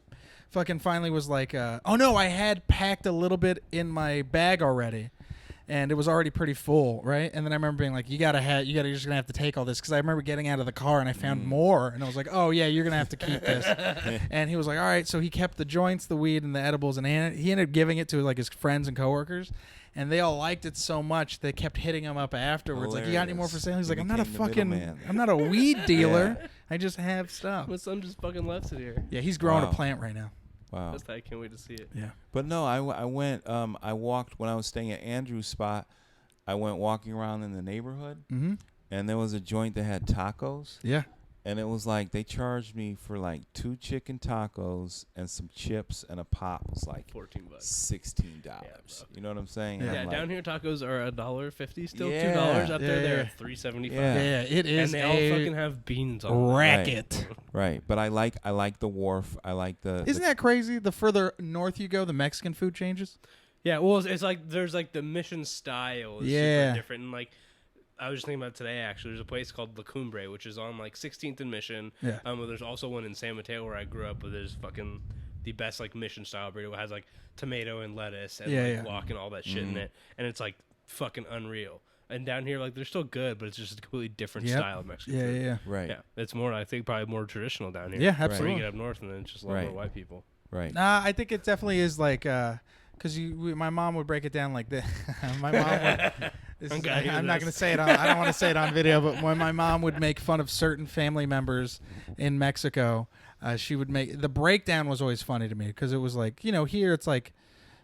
fucking finally was like, oh no, I had packed a little bit in my bag already. And it was already pretty full, right? And then I remember being like, you're just gonna have to take all this, because I remember getting out of the car and I found more, and I was like, oh yeah, you're gonna have to keep this. And he was like, all right. So he kept the joints, the weed, and the edibles, and he ended up giving it to like his friends and coworkers, and they all liked it so much they kept hitting him up afterwards, like, you got any more for sale? He's like, I'm not a weed dealer. Yeah. I just have stuff. My son just fucking left it here. Yeah, he's growing Wow. a plant right now. Wow. That's I can't wait to see it. Yeah. But no, I went. I walked when I was staying at Andrew's spot. I went walking around in the neighborhood, Mm-hmm. and there was a joint that had tacos, Yeah. and it was like they charged me for like 2 chicken tacos and some chips, and a pop was like $14. $16. bro. You know what I'm saying? Yeah. And Yeah, I'm down like, here tacos are $1.50 still, Yeah. $2 up there. Yeah, They're yeah. at $3.75. Yeah. Yeah, it is And they all a fucking have beans on them. racket. right, but I like the wharf. I like the. Isn't that crazy? The further north you go, the Mexican food changes. Yeah, well, it's like there's like the mission style is Yeah. super different. And like, I was just thinking about today, actually. There's a place called La Cumbre, which is on like 16th and Mission. Yeah. But there's also one in San Mateo where I grew up, where there's fucking the best like mission style burrito. It has like tomato and lettuce and Yeah, like yeah. guac and all that shit in it, and it's like fucking unreal. And down here, like they're still good, but it's just a completely different Yep. style of Mexican Yeah, food. yeah, right, Yeah, it's more. I think probably more traditional down here. yeah. Before you Absolutely. get up north, and then it's just a lot Right. more white people. right. Nah, I think it definitely is like, because my mom would break it down like this. My mom would. I'm not going to say it on. I don't want to say it on video, but when my mom would make fun of certain family members in Mexico, she would make the breakdown was always funny to me, because it was like, here it's like.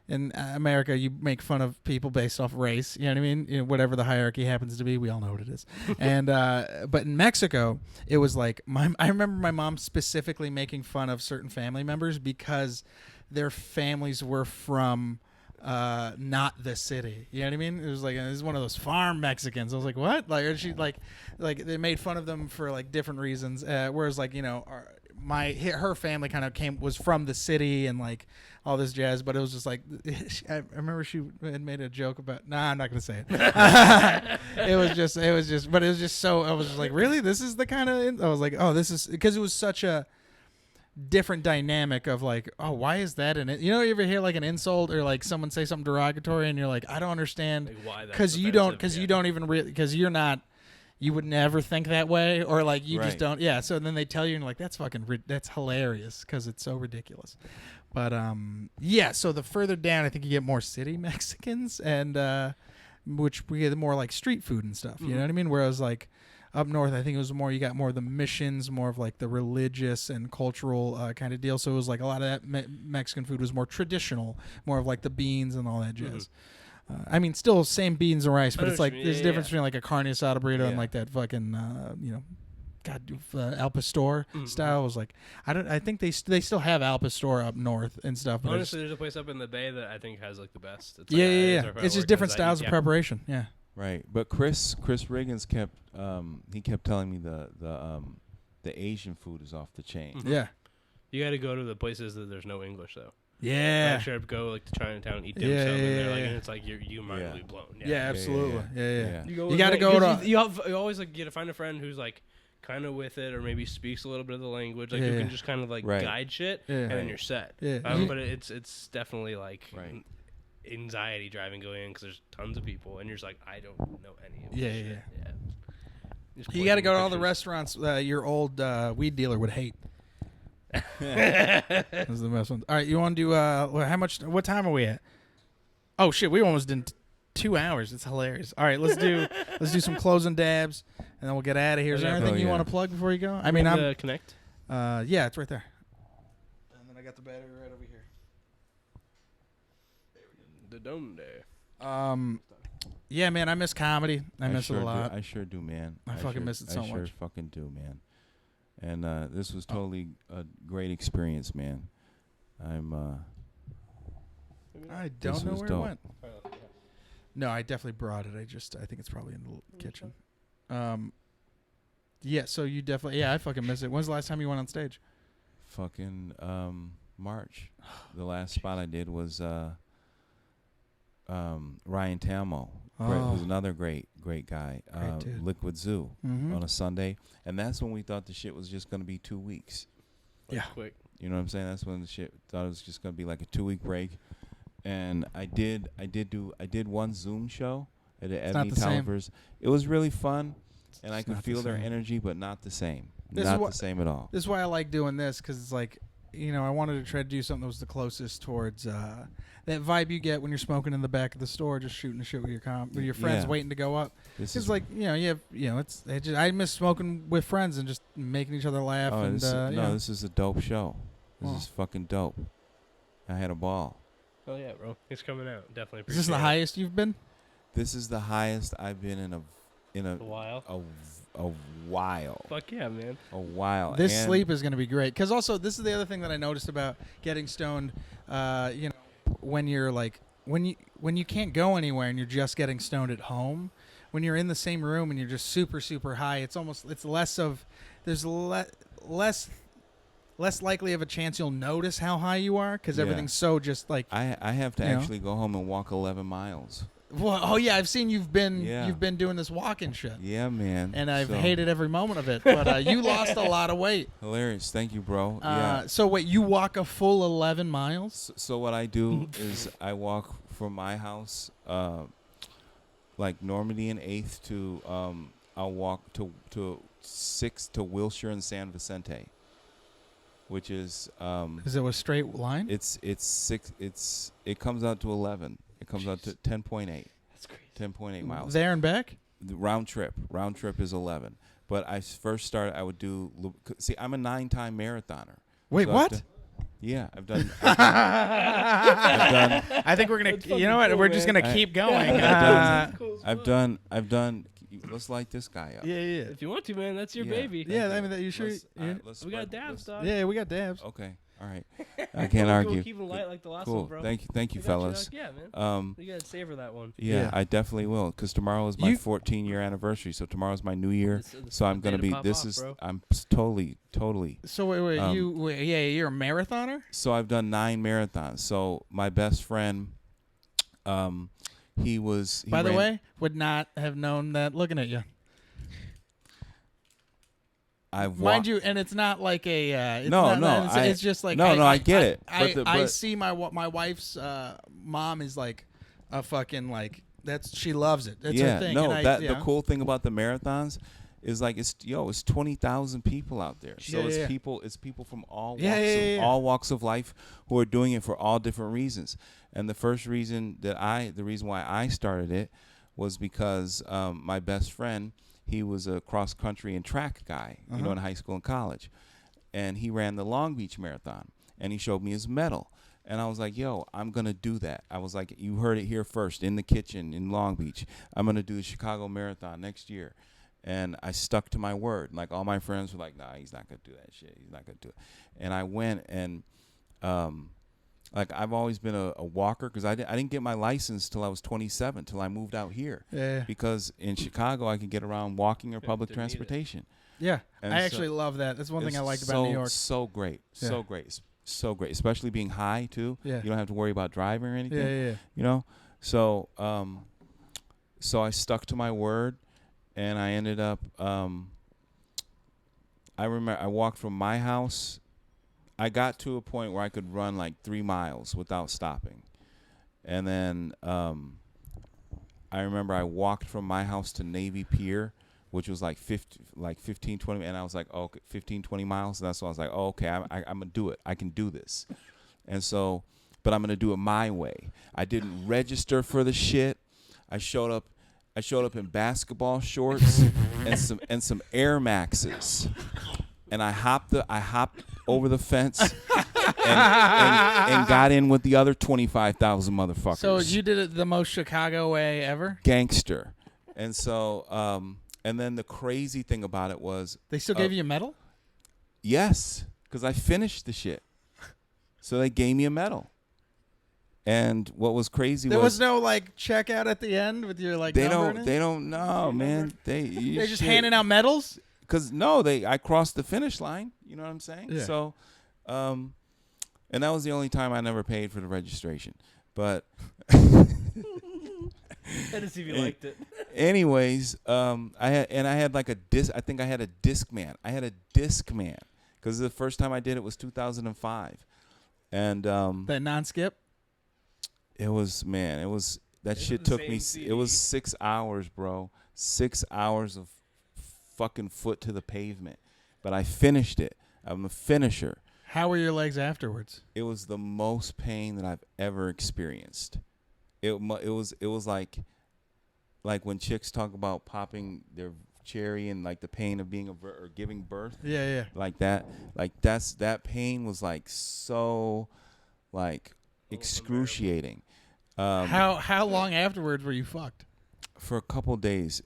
In America, you make fun of people based off race. You know what I mean? Whatever the hierarchy happens to be, we all know what it is. And but in Mexico, it was like I remember my mom specifically making fun of certain family members because their families were from not the city. You know what I mean? It was like, this is one of those farm Mexicans. I was like, what? Like, or she like they made fun of them for like different reasons. Whereas like her family kind of was from the city and like all this jazz, but it was just like I remember she had made a joke about. Nah, I'm not gonna say it. It was just, but it was just so. I was just like, really, this is the kind of. I was like, oh, this is because it was such a different dynamic of like, oh, why is that in it? You ever hear like an insult or like someone say something derogatory and you're like, I don't understand Like why that's because you offensive, don't yeah. even because you're not. you would never think that way, or like you just Right. don't. Yeah. So then they tell you, and you're like, that's that's hilarious because it's so ridiculous. But yeah. So the further down, I think you get more city Mexicans, and which we get more like street food and stuff. You know what I mean? Whereas like up north, I think it was more, you got more of the missions, more of like the religious and cultural kind of deal. So it was like a lot of that Mexican food was more traditional, more of like the beans and all that jazz. I mean, still same beans and rice, but it's like there's a difference between like a carne asada burrito and like that fucking, al pastor style. Was like, I think they still have al pastor up north and stuff. But Honestly, there's a place up in the Bay that I think has like the best. It's yeah. like, It's just different styles of preparation. Yeah. Right, but Chris Riggins kept telling me the Asian food is off the chain. Yeah. You got to go to the places that there's no English though. Yeah. Like, sure, go like to Chinatown and eat dim sum, and they're like, and it's like your mind will be blown. Yeah, absolutely. Yeah. You got to go to. You always like get to find a friend who's like kind of with it, or maybe speaks a little bit of the language. Like you can just kind of like guide shit, and then you're set. Yeah. But it's definitely like anxiety driving going in because there's tons of people, and you're just like, I don't know any of this shit. Yeah. You got to go to all the restaurants your old weed dealer would hate. Those are the best ones. All right, you want to do how much? What time are we at? Oh shit, we almost did 2 hours. It's hilarious. All right, let's do some closing dabs, and then we'll get out of here. Is there anything you want to plug before you go? I mean, I'm Connect. yeah, it's right there. And then I got the battery right over here. The dome there. Yeah, man, I miss comedy. I miss it a lot. I sure do, man. I fucking miss it so much. I sure fucking do, man. And this was totally a great experience, man. I don't know where dope. it went. No, I definitely brought it. I think it's probably in the kitchen. Yeah, so you definitely, yeah, I fucking miss it. When's the last time you went on stage? Fucking March. The last spot I did was Ryan Tamo. Who's another great guy. dude. Liquid Zoo on a Sunday. And that's when we thought the shit was just going to be 2 weeks. Yeah. Quick. You know what I'm saying? That's when the shit thought it was just going to be like a 2-week break. And I did one Zoom show at Ebony Talvers. It was really fun, and I could feel their energy, but not the same. Not the same at all. This is why I like doing this, because it's like, I wanted to try to do something that was the closest towards that vibe you get when you're smoking in the back of the store, just shooting the shit with your friends, waiting to go up. It's like I miss smoking with friends and just making each other laugh. This is a dope show. This is fucking dope. I had a ball. Oh yeah, bro, it's coming out. Definitely. Is this the highest you've been? This is the highest I've been in a while. A while. Fuck yeah, man. A while. This sleep is going to be great. Because also, this is the other thing that I noticed about getting stoned. When you're like, when you can't go anywhere and you're just getting stoned at home, when you're in the same room and you're just super, super high, it's less of, there's less likely of a chance you'll notice how high you are, because everything's so just like. I have to actually go home and walk 11 miles. Well, oh yeah, I've seen you've been doing this walking shit. Yeah, man. And I've hated every moment of it. But you lost a lot of weight. Hilarious. Thank you, bro. So wait, you walk a full 11 miles? So what I do is I walk from my house, like Normandy and 8th to I'll walk to 6th to Wilshire and San Vicente, which is it a straight line? It's 6. It comes out to 11. It comes out to 10.8. That's crazy. 10.8 miles. There and back? The round trip is 11. But I first started, I would do, see, I'm a 9-time marathoner. Wait, So what? I've done. I've done. I think we're going to, you know what? cool, We're just going to keep going. I've done. Let's light this guy up. Yeah. If you want to, man, that's your baby. Yeah, I mean, you sure? We got dabs, dog. Yeah, we got dabs. Okay. All right. I can't argue. Keep it light like the last Cool. one, bro. Thank you, fellas. Yeah, man. You gotta savor that one. Yeah, I definitely will, because tomorrow is my 14-year anniversary. So tomorrow's my new year. So I'm gonna be. I'm totally. So wait, you're a marathoner? So I've done 9 marathons. So my best friend, he By the way, would not have known that looking at you. Mind you, and it's not like a. It's just like I get it. I see my wife's mom is like a fucking like She loves it. That's her thing. No, And the cool thing about the marathons is like it's 20,000 people out there. So it's people from all walks of life who are doing it for all different reasons. And the first reason the reason why I started it was because my best friend, he was a cross country and track guy, in high school and college, and he ran the Long Beach Marathon, and he showed me his medal. And I was like, yo, I'm going to do that. I was like, you heard it here first, in the kitchen in Long Beach. I'm going to do the Chicago Marathon next year. And I stuck to my word. Like, all my friends were like, nah, he's not going to do that shit. He's not going to do it. And I went, and like, I've always been a walker, because I didn't get my license till I was 27, till I moved out here. Yeah. Because in Chicago, I could get around walking or public transportation. Yeah. And I actually love that. That's one thing I liked about New York. So great. So great. So great, especially being high too. Yeah. You don't have to worry about driving or anything. Yeah. So so I stuck to my word, and I ended up I remember I walked from my house. I got to a point where I could run like 3 miles without stopping. And then I remember I walked from my house to Navy Pier, which was like 15, 20, and I was like, oh, okay, 15, 20 miles. And that's why I was like, oh, okay, I'm going to do it. I can do this. And so, but I'm going to do it my way. I didn't register for the shit. I showed up in basketball shorts and some Air Maxes. And I hopped over the fence and got in with the other 25,000 motherfuckers. So you did it the most Chicago way ever? Gangster. And so, and then the crazy thing about it was... They still gave you a medal? Yes, because I finished the shit. So they gave me a medal. And what was crazy there was no, like, checkout at the end with your, like, number? They don't know, man. They're just handing out medals? Because, I crossed the finish line. You know what I'm saying? Yeah. So, and that was the only time I never paid for the registration. But... I didn't see if you liked it. Anyways, I had like a disc. I think I had a Discman. Because the first time I did it was 2005, and that non-skip. It was that shit took me. CD. It was 6 hours, bro. 6 hours of fucking foot to the pavement, but I finished it. I'm a finisher. How were your legs afterwards? It was the most pain that I've ever experienced. It was like when chicks talk about popping their cherry and like the pain of being or giving birth. Yeah. Like that. Like that pain was like so like excruciating. How long afterwards were you fucked? For a couple of days.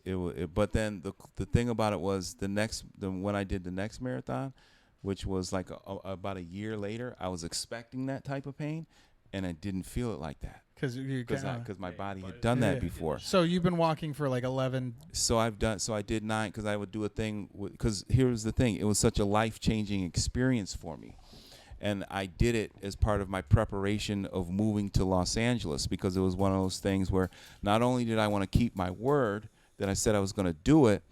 But then the thing about it was when I did the next marathon, which was like about a year later, I was expecting that type of pain, and I didn't feel it like that. Because my body had done that before. So you've been walking for like 11. So I did 9 because I would do a thing. Because here's the thing. It was such a life-changing experience for me. And I did it as part of my preparation of moving to Los Angeles, because it was one of those things where not only did I want to keep my word that I said I was going to do it,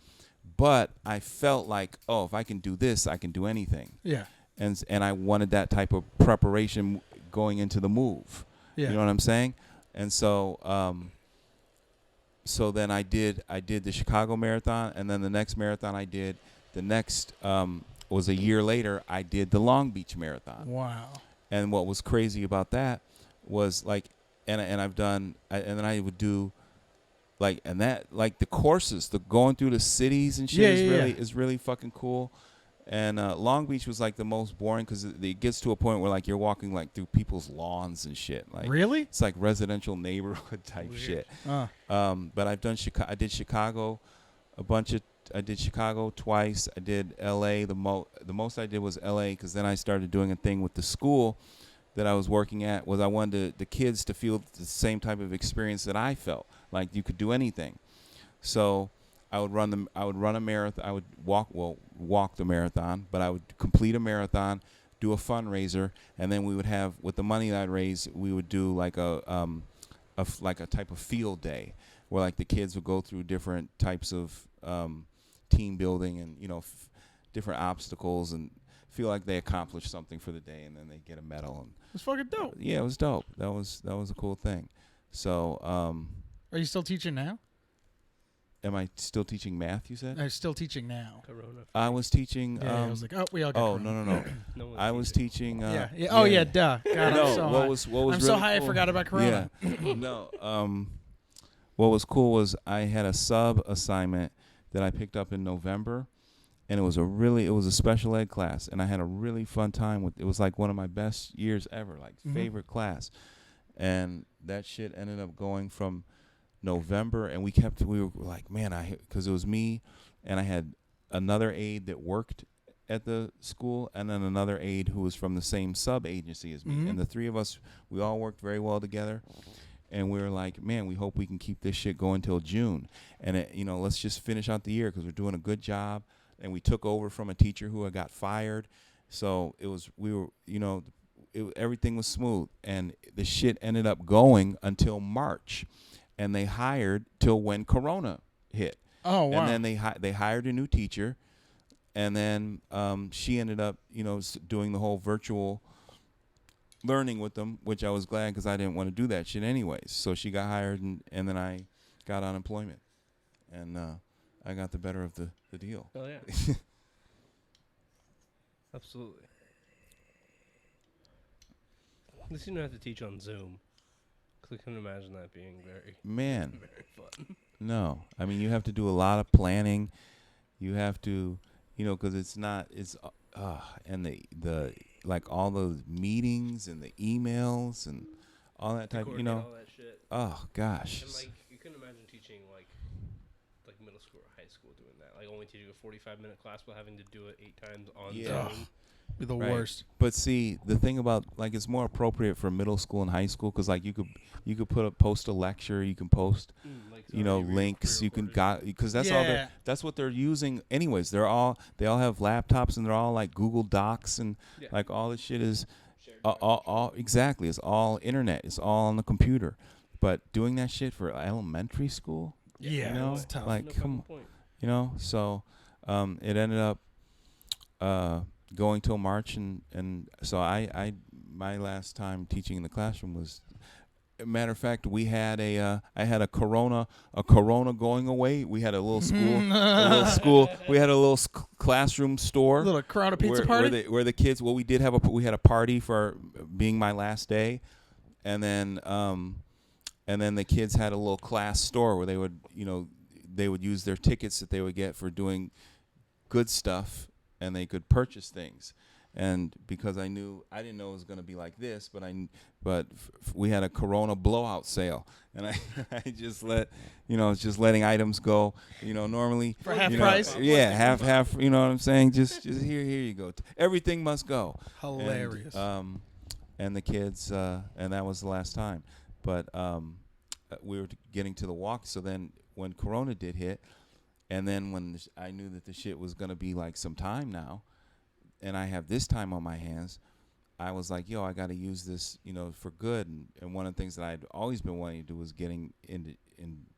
but I felt like, oh, if I can do this, I can do anything. Yeah. And I wanted that type of preparation going into the move. Yeah. You know what I'm saying? And so so then I did the Chicago Marathon, and then the next marathon I did, was a year later, I did the Long Beach Marathon. Wow. And what was crazy about that was like, and then I would do like, and that, like the courses, the going through the cities and shit is really fucking cool. And Long Beach was like the most boring, because it gets to a point where like you're walking like through people's lawns and shit. Like, really? It's like residential neighborhood type shit. But I did Chicago a bunch of. I did Chicago twice. I did L.A. The most I did was L.A. because then I started doing a thing with the school that I was working at. Was I wanted the kids to feel the same type of experience that I felt, like you could do anything. So I would run a marathon. I would walk the marathon, but I would complete a marathon, do a fundraiser, and then we would have, with the money that I'd raise, we would do like a type of field day where like the kids would go through different types of team building and different obstacles and feel like they accomplished something for the day, and then they get a medal. And it's fucking dope. Yeah, it was dope. That was a cool thing. So Are you still teaching now? Am I still teaching math? You said. I'm still teaching now. Corona. I was teaching. Yeah, I was like, oh, we all got oh corona. no. No one's I was teaching. teaching. Yeah. Oh yeah, duh. God, No, I'm so what high. was I'm really so high cool, I forgot about corona. Yeah. No. What was cool was I had a sub assignment that I picked up in November, and it was a special ed class, and I had a really fun time with. It was like one of my best years ever, like favorite class, and that shit ended up going from November, and we were like, man, because it was me, and I had another aide that worked at the school, and then another aide who was from the same sub agency as me, and the three of us, we all worked very well together, and we were like, man, we hope we can keep this shit going till June, and let's just finish out the year because we're doing a good job, and we took over from a teacher who had got fired, so everything was smooth, and the shit ended up going until March. And they hired till when Corona hit. Oh wow! And then they hired a new teacher, and then she ended up doing the whole virtual learning with them, which I was glad because I didn't want to do that shit anyways. So she got hired, and then I got unemployment, and I got the better of the deal. Oh yeah. Absolutely. At least you don't have to teach on Zoom. I can imagine that being very very fun. No, I mean you have to do a lot of planning. You have to, because and the like all those meetings and the emails and all that type, all that shit. Oh gosh. And like you couldn't imagine teaching like middle school or high school doing that. Like only teaching a 45-minute class but having to do it 8 times on Zoom. Be the Right. worst. But see, the thing about it's more appropriate for middle school and high school because you could post a lecture, you can post links, you can because that's what they're using anyways. They all have laptops and they're all like Google Docs and like all this shit is all exactly. It's all internet. It's all on the computer. But doing that shit for elementary school, it's tough. like come, so it ended up going till March, and so I my last time teaching in the classroom was, matter of fact, I had a corona going away. We had a little school, we had a little classroom store, A little Corona pizza party where the kids. Well, we had a party for being my last day, and then the kids had a little class store where they would use their tickets that they would get for doing good stuff. And they could purchase things, and because I didn't know it was going to be like this, but we had a Corona blowout sale, and I just just letting items go, normally for half price. Yeah, half. You know what I'm saying? Just here you go. Everything must go. Hilarious. And the kids, and that was the last time, but we were getting to the walk. So then when Corona did hit. And then when I knew that the shit was going to be like some time now, and I have this time on my hands, I was like, yo, I got to use this, for good. And one of the things that I'd always been wanting to do was getting in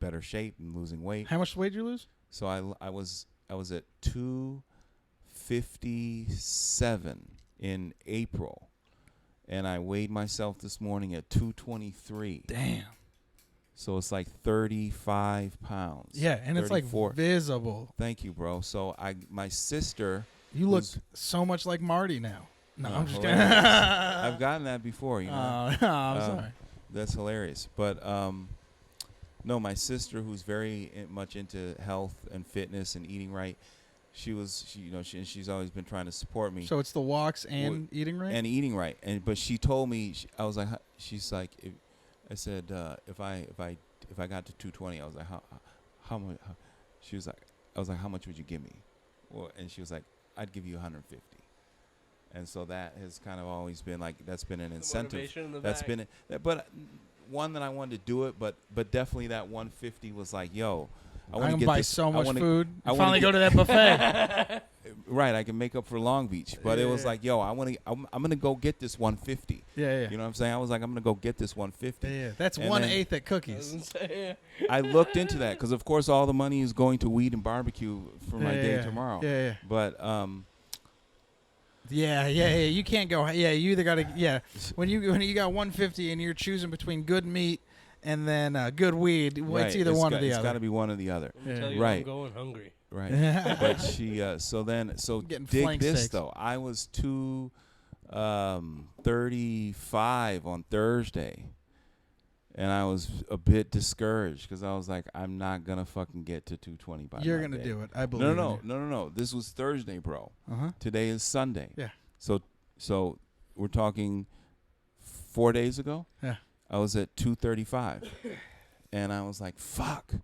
better shape and losing weight. How much weight did you lose? So I was at 257 in April, and I weighed myself this morning at 223. Damn. So it's like 35 pounds. Yeah, and 34. It's like visible. Thank you, bro. So my sister. You look so much like Marty now. No, I'm just kidding. I've gotten that before, I'm sorry. That's hilarious. But no, my sister, who's very much into health and fitness and eating right, she's always been trying to support me. So it's the walks and eating right. And eating right, but she told me I was like, she's like. I said, if I got to 220, I was like, how much? She was like, I was like, how much would you give me? Well, and she was like, I'd give you 150. And so that has kind of always been like, that's been an incentive. That's been it. But one that I wanted to do it, but definitely that 150 was like, yo, I want to buy so much food. I finally go to that buffet. Right, I can make up for Long Beach, but it was like, yo, I'm gonna go get this 150. Yeah. You know what I'm saying? I was like, I'm gonna go get this 150. Yeah, that's 1/8 at Cookies. I looked into that because, of course, all the money is going to weed and barbecue for my day tomorrow. Yeah. But Yeah. You can't go. Yeah, you either gotta. Yeah, when you got 150 and you're choosing between good meat and then good weed. Right. It's either one or the It's other. got to be one or the other. Let me tell you, Right. I'm going hungry. Right. But she so Getting dig flank this steaks. though. I was 235 on Thursday. And I was a bit discouraged because I was like, I'm not gonna fucking get to 220 by You're Monday. gonna do it. I believe. No. This was Thursday, bro. Uh-huh. Today is Sunday. Yeah. So we're talking 4 days ago. Yeah. I was at 235, and I was like, fuck,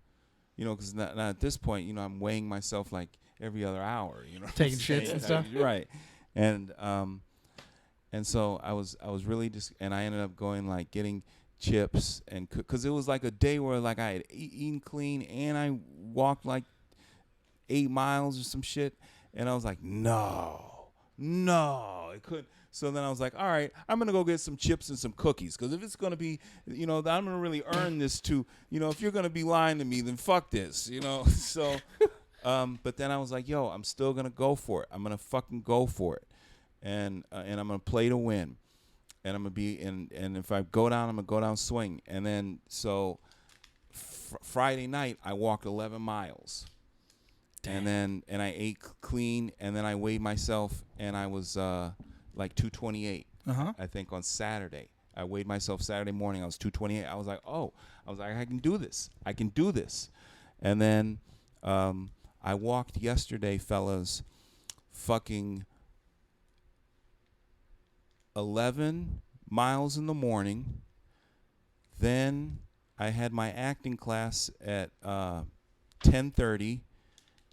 because not at this point, I'm weighing myself like every other hour, Taking shits and stuff. Right. And so I was really and I ended up going like getting chips and because it was like a day where like I had eaten clean and I walked like 8 miles or some shit, and I was like, no, I couldn't. So then I was like, all right, I'm gonna go get some chips and some cookies, because if it's gonna be, I'm gonna really earn this too. If you're gonna be lying to me, then fuck this, So, but then I was like, yo, I'm still gonna go for it. I'm gonna fucking go for it, and I'm gonna play to win. And I'm gonna be and if I go down, I'm gonna go down swing. And then so Friday night I walked 11 miles. Damn. And I ate clean, and then I weighed myself, and I was like 228. I think on Saturday I weighed myself Saturday morning. I was 228. I was like, I can do this. And then I walked yesterday, fellas, fucking 11 miles in the morning. Then I had my acting class at 10:30,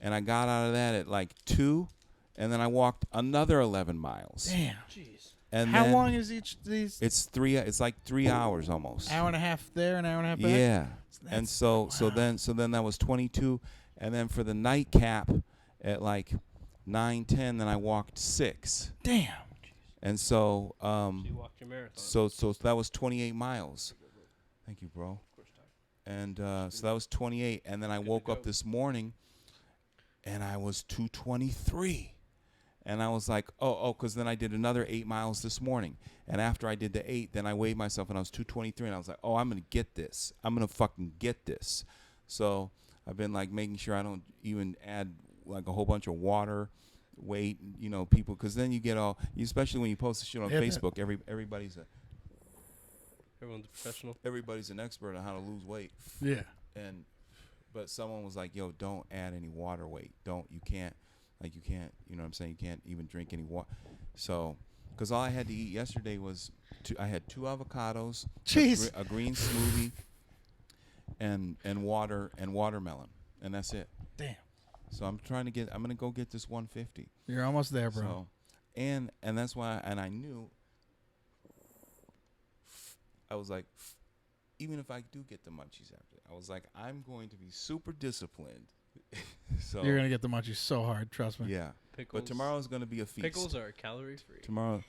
and I got out of that at like 2, and then I walked another 11 miles. Damn. Jeez. And how then long is each of these? It's like 3 hours almost. Hour and a half there, an hour and a half back. Yeah. And That's- so wow. then that was 22, and then for the nightcap at like 9:10, then I walked 6. Damn. And so So you walked your marathon. so that was 28 miles. Thank you, bro. And so that was 28, and then I woke up this morning, and I was 223, and I was like, because then I did another 8 miles this morning, and after I did the 8, then I weighed myself, and I was 223, and I was like, I'm gonna get this. I'm gonna fucking get this. So I've been like making sure I don't even add like a whole bunch of water. Weight, people, because then you get all, especially when you post the shit on Facebook, everybody's Everyone's a professional. everybody's an expert on how to lose weight. Yeah. But someone was like, yo, don't add any water weight. You can't, you know what I'm saying? You can't even drink any water. So, because all I had to eat yesterday was, I had 2 avocados, Jeez. a green smoothie, and water and watermelon, and that's it. Damn. So I'm gonna go get this 150. You're almost there, bro. So, and that's why, and I knew, I was like, even if I do get the munchies after, I was like, I'm going to be super disciplined. So You're gonna get the munchies so hard, trust me. yeah. Pickles. But tomorrow's gonna be a feast. Pickles are calorie free. Tomorrow's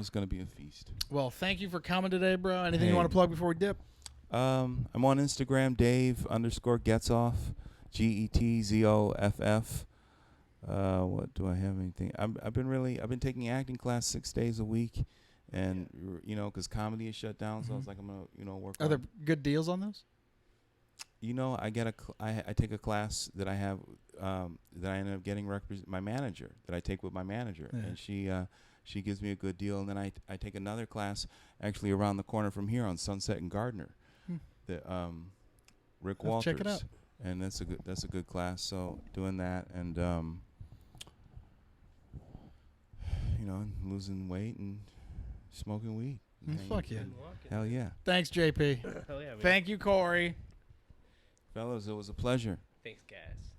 gonna be a feast. Well, thank you for coming today, bro. Anything Hey. you want to plug before we dip? I'm on Instagram, Dave_Getzoff, Getzoff. What do I have? Anything? I've been taking acting class 6 days a week, and because comedy is shut down, so I was like, I'm gonna work. Are there good deals on those? I take a class that I have that I ended up getting my manager that I take with my manager, and she gives me a good deal, and then I take another class actually around the corner from here on Sunset and Gardner, the Rick I'll Walters. check it out. And that's a good class. So doing that, and losing weight and smoking weed. Fuck yeah. Hell yeah. Thanks, JP. Hell yeah, man. Thank you, Corey. Fellas, it was a pleasure. Thanks, guys.